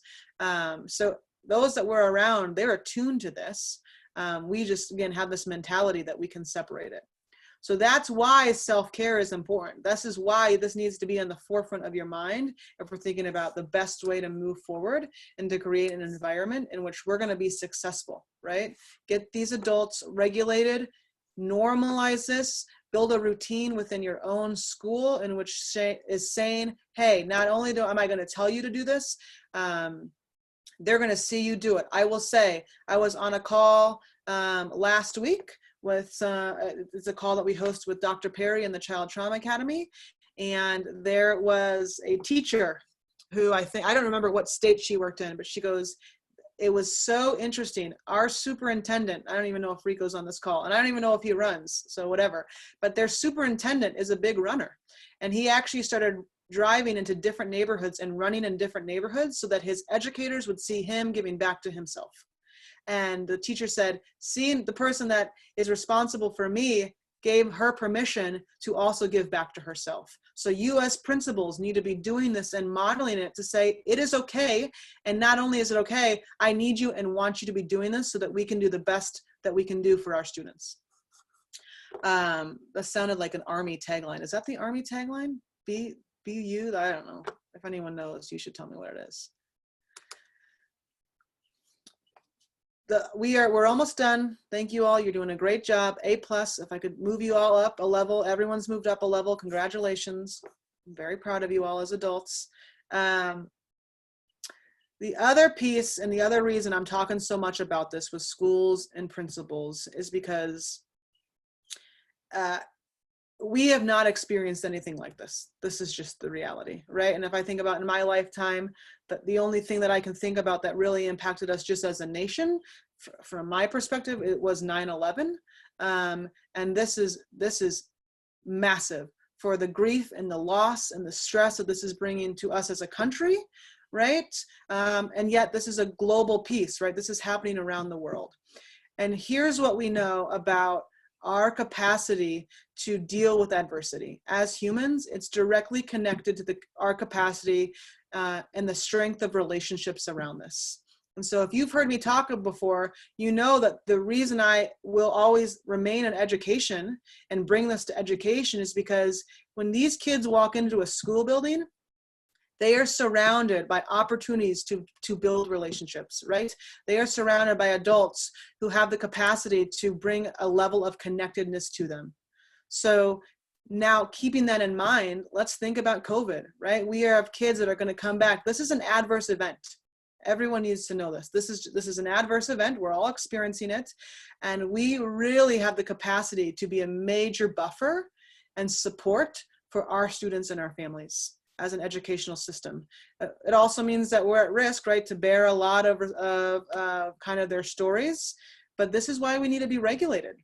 So those that were around, they're attuned to this. We just, again, have this mentality that we can separate it. So that's why self-care is important. This is why this needs to be in the forefront of your mind if we're thinking about the best way to move forward and to create an environment in which we're going to be successful, right? Get these adults regulated, normalize this, build a routine within your own school in which is saying, hey, not only am I going to tell you to do this, they're going to see you do it. I will say, I was on a call last week with, it's a call that we host with Dr. Perry and the Child Trauma Academy. And there was a teacher who I don't remember what state she worked in, but she goes, it was so interesting. Our superintendent, I don't even know if Rico's on this call, and I don't even know if he runs, so whatever, but their superintendent is a big runner. And he actually started driving into different neighborhoods and running in different neighborhoods so that his educators would see him giving back to himself. And the teacher said, seeing the person that is responsible for me gave her permission to also give back to herself. So you as principals need to be doing this and modeling it to say, it is okay. And not only is it okay, I need you and want you to be doing this so that we can do the best that we can do for our students. That sounded like an Army tagline. Is that the Army tagline? Be you? I don't know. If anyone knows, you should tell me what it is. We're almost done. Thank you all. You're doing a great job. A+. If I could move you all up a level. Everyone's moved up a level. Congratulations. I'm very proud of you all as adults. The other piece and the other reason I'm talking so much about this with schools and principals is because we have not experienced anything like this. This is just the reality, right? And if I think about in my lifetime, that the only thing that I can think about that really impacted us just as a nation, from my perspective, it was 9/11. And this is massive for the grief and the loss and the stress that this is bringing to us as a country, right? And yet this is a global piece, right? This is happening around the world. And here's what we know about our capacity to deal with adversity. As humans, it's directly connected to our capacity and the strength of relationships around this. And so if you've heard me talk before, you know that the reason I will always remain in education and bring this to education is because when these kids walk into a school building, they are surrounded by opportunities to build relationships, right? They are surrounded by adults who have the capacity to bring a level of connectedness to them. So now, keeping that in mind, let's think about COVID, right? We have kids that are going to come back. This is an adverse event. Everyone needs to know this. This is an adverse event. We're all experiencing it. And we really have the capacity to be a major buffer and support for our students and our families as an educational system. It also means that we're at risk, right, to bear a lot of kind of their stories, but this is why we need to be regulated.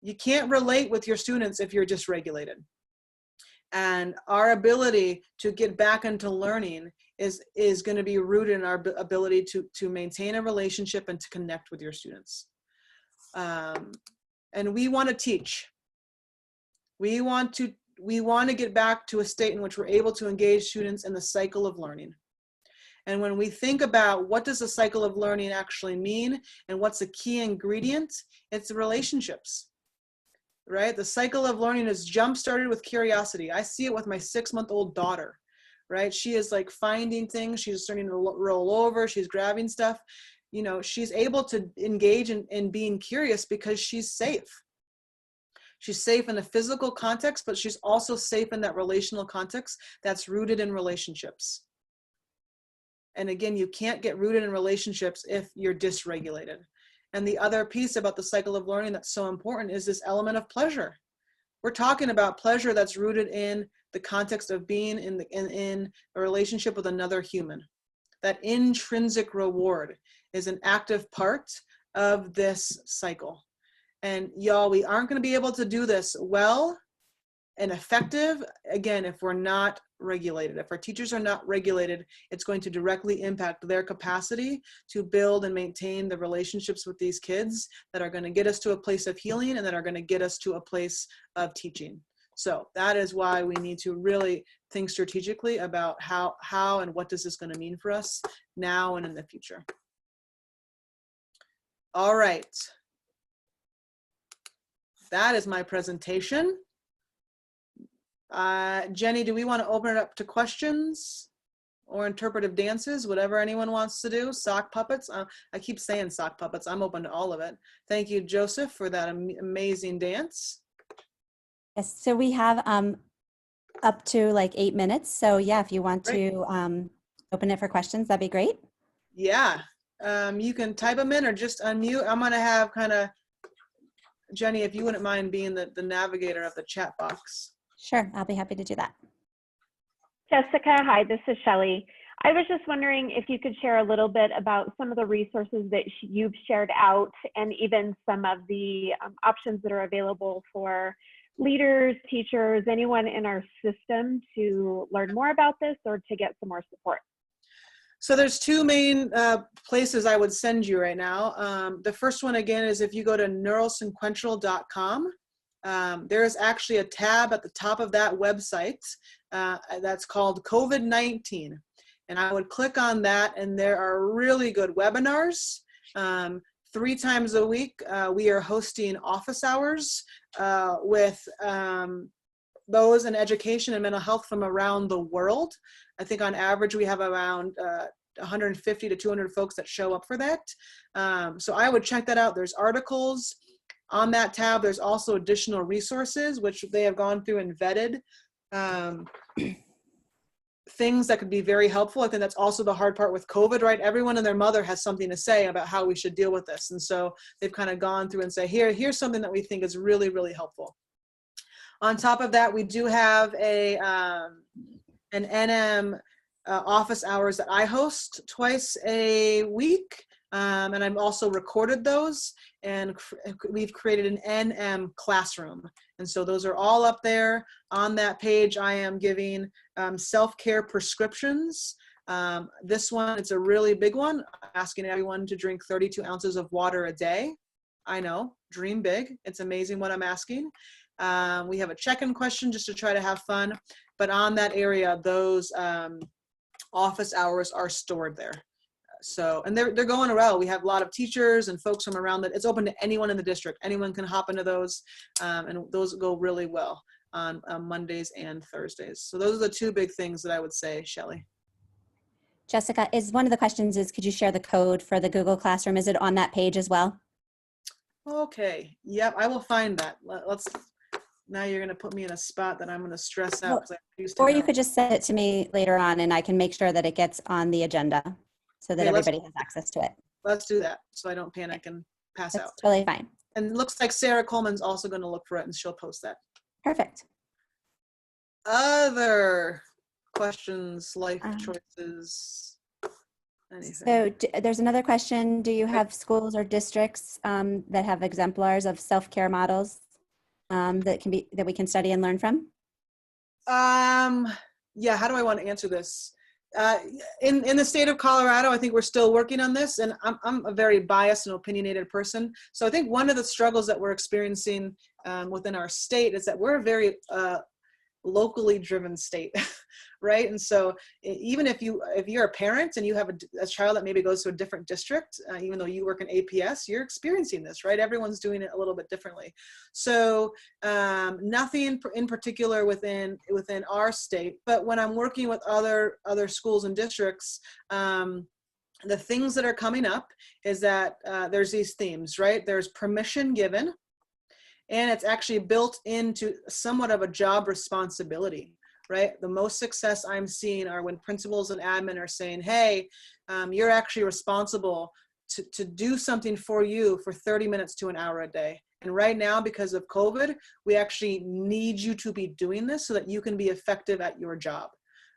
You can't relate with your students if you're dysregulated. And our ability to get back into learning is going to be rooted in our ability to maintain a relationship and to connect with your students. And we want to teach. We want to get back to a state in which we're able to engage students in the cycle of learning. And when we think about what does a cycle of learning actually mean and what's a key ingredient, it's relationships, right? The cycle of learning is jump-started with curiosity. I see it with my 6-month-old daughter, right? She is like finding things. She's starting to roll over. She's grabbing stuff. You know, she's able to engage in being curious because she's safe. She's safe in the physical context, but she's also safe in that relational context that's rooted in relationships. And again, you can't get rooted in relationships if you're dysregulated. And the other piece about the cycle of learning that's so important is this element of pleasure. We're talking about pleasure that's rooted in the context of being in a relationship with another human. That intrinsic reward is an active part of this cycle. And y'all, we aren't going to be able to do this well and effective, again, if we're not regulated. If our teachers are not regulated, it's going to directly impact their capacity to build and maintain the relationships with these kids that are going to get us to a place of healing and that are going to get us to a place of teaching. So that is why we need to really think strategically about how and what is this going to mean for us now and in the future. All right. That is my presentation. Jenny, do we want to open it up to questions or interpretive dances, whatever anyone wants to do? Sock puppets. I keep saying sock puppets. I'm open to all of it. Thank you, Joseph, for that amazing dance. Yes, so we have up to like 8 minutes. So yeah, if you want Great. to open it for questions, that'd be great. Yeah, you can type them in or just unmute. I'm gonna have kind of, Jenny, if you wouldn't mind being the navigator of the chat box. Sure, I'll be happy to do that. Jessica, hi, this is Shelley. I was just wondering if you could share a little bit about some of the resources that you've shared out and even some of the options that are available for leaders, teachers, anyone in our system to learn more about this or to get some more support. So there's two main places I would send you right now. The first one, again, is if you go to neuralsequential.com. There is actually a tab at the top of that website that's called COVID-19. And I would click on that, and there are really good webinars. 3 times a week, we are hosting office hours with those in education and mental health from around the world. I think on average, we have around 150 to 200 folks that show up for that. So I would check that out. There's articles on that tab. There's also additional resources, which they have gone through and vetted. Things that could be very helpful. I think that's also the hard part with COVID, right? Everyone and their mother has something to say about how we should deal with this. And so they've kind of gone through and say, here's something that we think is really, really helpful. On top of that, we do have an NM office hours that I host twice a week. And I've also recorded those, and we've created an NM classroom. And so those are all up there. On that page, I am giving self-care prescriptions. This one, it's a really big one, asking everyone to drink 32 ounces of water a day. I know, dream big. It's amazing what I'm asking. We have a check-in question just to try to have fun. But on that area, those office hours are stored there. So, and they're going well. We have a lot of teachers and folks from around that. It's open to anyone in the district. Anyone can hop into those, and those go really well on Mondays and Thursdays. So those are the 2 big things that I would say, Shelley. Jessica, is one of the questions is, could you share the code for the Google Classroom? Is it on that page as well? Okay, yep, I will find that. Now you're gonna put me in a spot that I'm gonna stress out. Well, or you could just send it to me later on and I can make sure that it gets on the agenda so that everybody has access to it. Let's do that so I don't panic and pass out. Totally fine. And it looks like Sarah Coleman's also gonna look for it and she'll post that. Perfect. Other questions, life choices, anything. So there's another question. Do you have schools or districts that have exemplars of self-care models that we can study and learn from? Yeah, how do I want to answer this? In the state of Colorado, I think we're still working on this, and I'm a very biased and opinionated person. So I think one of the struggles that we're experiencing within our state is that we're very locally driven state, right? And so even if you're a parent and you have a child that maybe goes to a different district, even though you work in APS, you're experiencing this, right? Everyone's doing it a little bit differently. So nothing in particular within our state, but when I'm working with other schools and districts, the things that are coming up is that there's these themes, right? There's permission given, and it's actually built into somewhat of a job responsibility, right? The most success I'm seeing are when principals and admin are saying, hey, you're actually responsible to do something for you for 30 minutes to an hour a day. And right now, because of COVID, we actually need you to be doing this so that you can be effective at your job.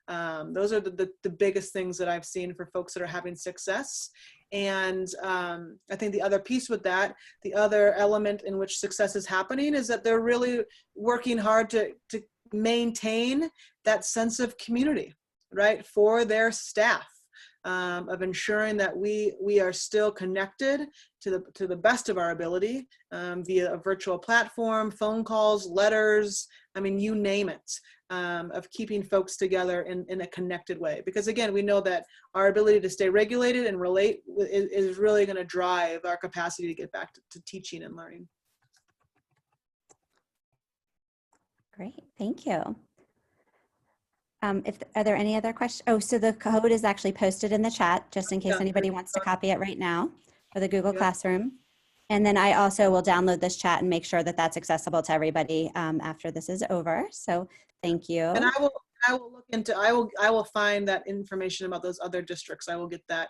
Those are the biggest things that I've seen for folks that are having success. And I think the other piece with that, the other element in which success is happening is that they're really working hard to maintain that sense of community, right, for their staff, of ensuring that we are still connected to the best of our ability via a virtual platform, phone calls, letters, I mean, you name it. Of keeping folks together in a connected way. Because again, we know that our ability to stay regulated and relate is really going to drive our capacity to get back to teaching and learning. Great, thank you. Are there any other questions? Oh, so the code is actually posted in the chat, just in case anybody wants to copy it right now for the Google Classroom. And then I also will download this chat and make sure that that's accessible to everybody after this is over. So thank you. And I will look into, I will find that information about those other districts. I will get that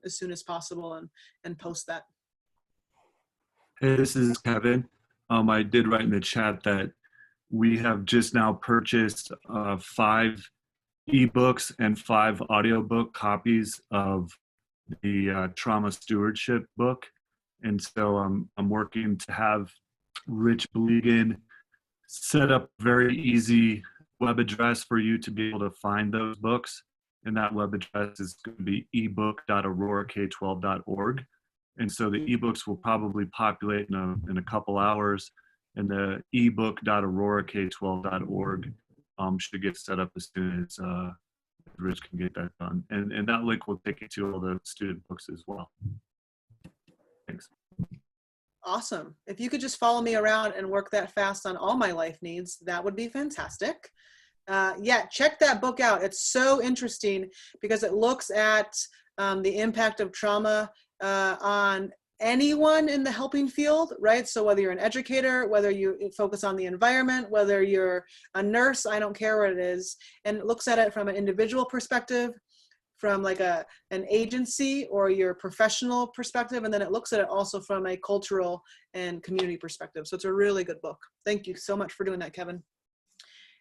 as soon as possible and post that. Hey, this is Kevin. I did write in the chat that we have just now purchased 5 ebooks and 5 audiobook copies of the trauma stewardship book. And so I'm working to have Rich Blegan set up a very easy web address for you to be able to find those books. And that web address is going to be ebook.aurorak12.org. And so the ebooks will probably populate in a couple hours, and the ebook.aurorak12.org should get set up as soon as Rich can get that done. And that link will take you to all the student books as well. Thanks. Awesome. If you could just follow me around and work that fast on all my life needs, that would be fantastic. Yeah, check that book out. It's so interesting because it looks at the impact of trauma on anyone in the helping field, right? So whether you're an educator, whether you focus on the environment, whether you're a nurse, I don't care what it is. And it looks at it from an individual perspective, from like an agency or your professional perspective, and then it looks at it also from a cultural and community perspective. So it's a really good book. Thank you so much for doing that, Kevin.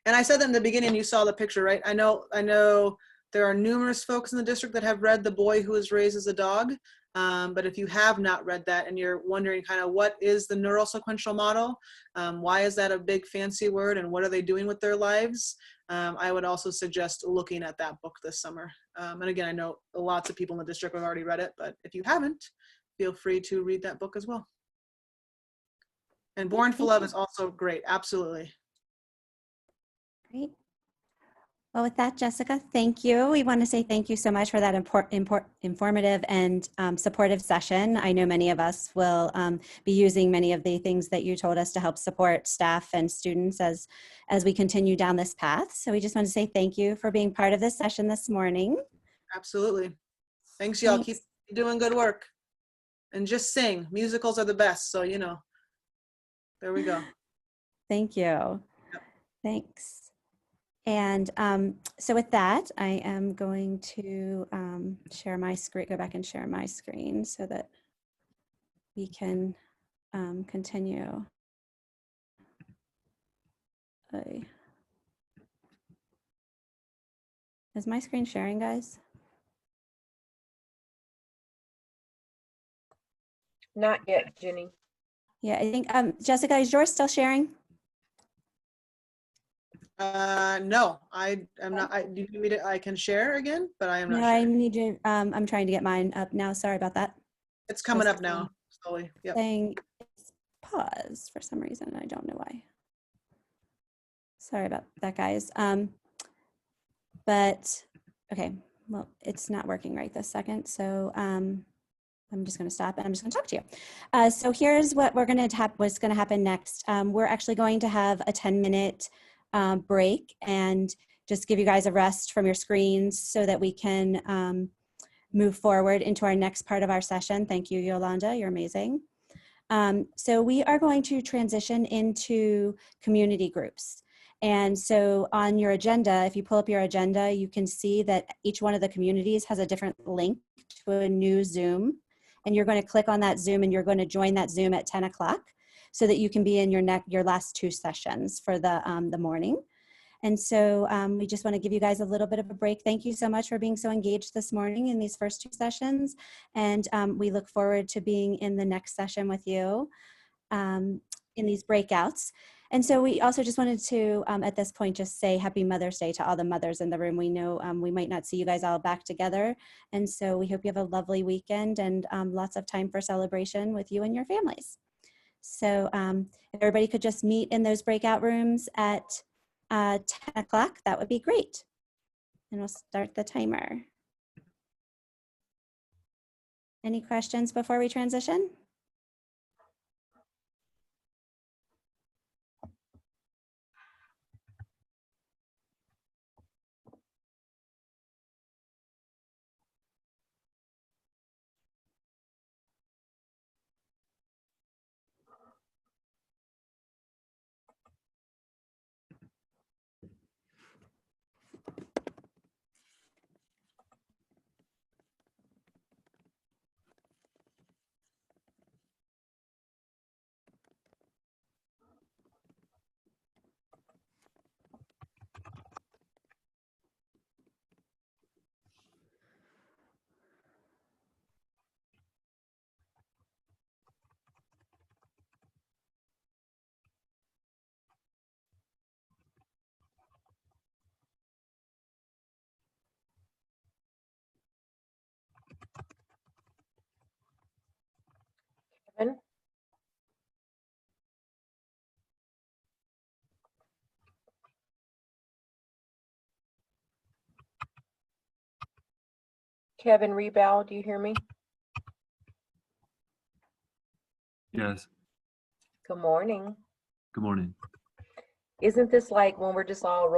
And I said that in the beginning, you saw the picture, right? I know there are numerous folks in the district that have read The Boy Who Was Raised as a Dog. But if you have not read that and you're wondering kind of what is the neurosequential model, why is that a big fancy word, and what are they doing with their lives? I would also suggest looking at that book this summer. And again, I know lots of people in the district have already read it, but if you haven't, feel free to read that book as well. And Born for Love is also great, absolutely. Great. Well, with that, Jessica, thank you. We want to say thank you so much for that informative and supportive session. I know many of us will be using many of the things that you told us to help support staff and students as we continue down this path. So we just want to say thank you for being part of this session this morning. Absolutely. Thanks, y'all. Keep doing good work. And just sing. Musicals are the best. So, you know, there we go. Thank you. Yep. Thanks. And so with that, I am going to share my screen, go back and share my screen so that we can continue. Is my screen sharing, guys? Not yet, Jenny. Yeah, I think, Jessica, is yours still sharing? No, I am not. Do you need me to? I can share again, but I am not. No, I need to. I'm trying to get mine up now. Sorry about that. It's coming up now, slowly. Yep. Saying it's paused for some reason. I don't know why. Sorry about that, guys. But okay, well, it's not working right this second. So I'm just going to stop and I'm just going to talk to you. So here's what we're going to what's going to happen next. We're actually going to have a 10-minute break and just give you guys a rest from your screens so that we can move forward into our next part of our session. Thank you, Yolanda. You're amazing. So we are going to transition into community groups. And so on your agenda, if you pull up your agenda, you can see that each one of the communities has a different link to a new Zoom. And you're going to click on that Zoom and you're going to join that Zoom at 10 o'clock so that you can be in your last 2 sessions for the morning. And so we just want to give you guys a little bit of a break. Thank you so much for being so engaged this morning in these first 2 sessions. And we look forward to being in the next session with you in these breakouts. And so we also just wanted to, at this point, just say Happy Mother's Day to all the mothers in the room. We know we might not see you guys all back together. And so we hope you have a lovely weekend and lots of time for celebration with you and your families. So if everybody could just meet in those breakout rooms at 10 o'clock, that would be great. And we'll start the timer. Any questions before we transition? Kevin? Kevin Rebow, do you hear me? Yes. Good morning. Good morning. Isn't this like when we're just all rolling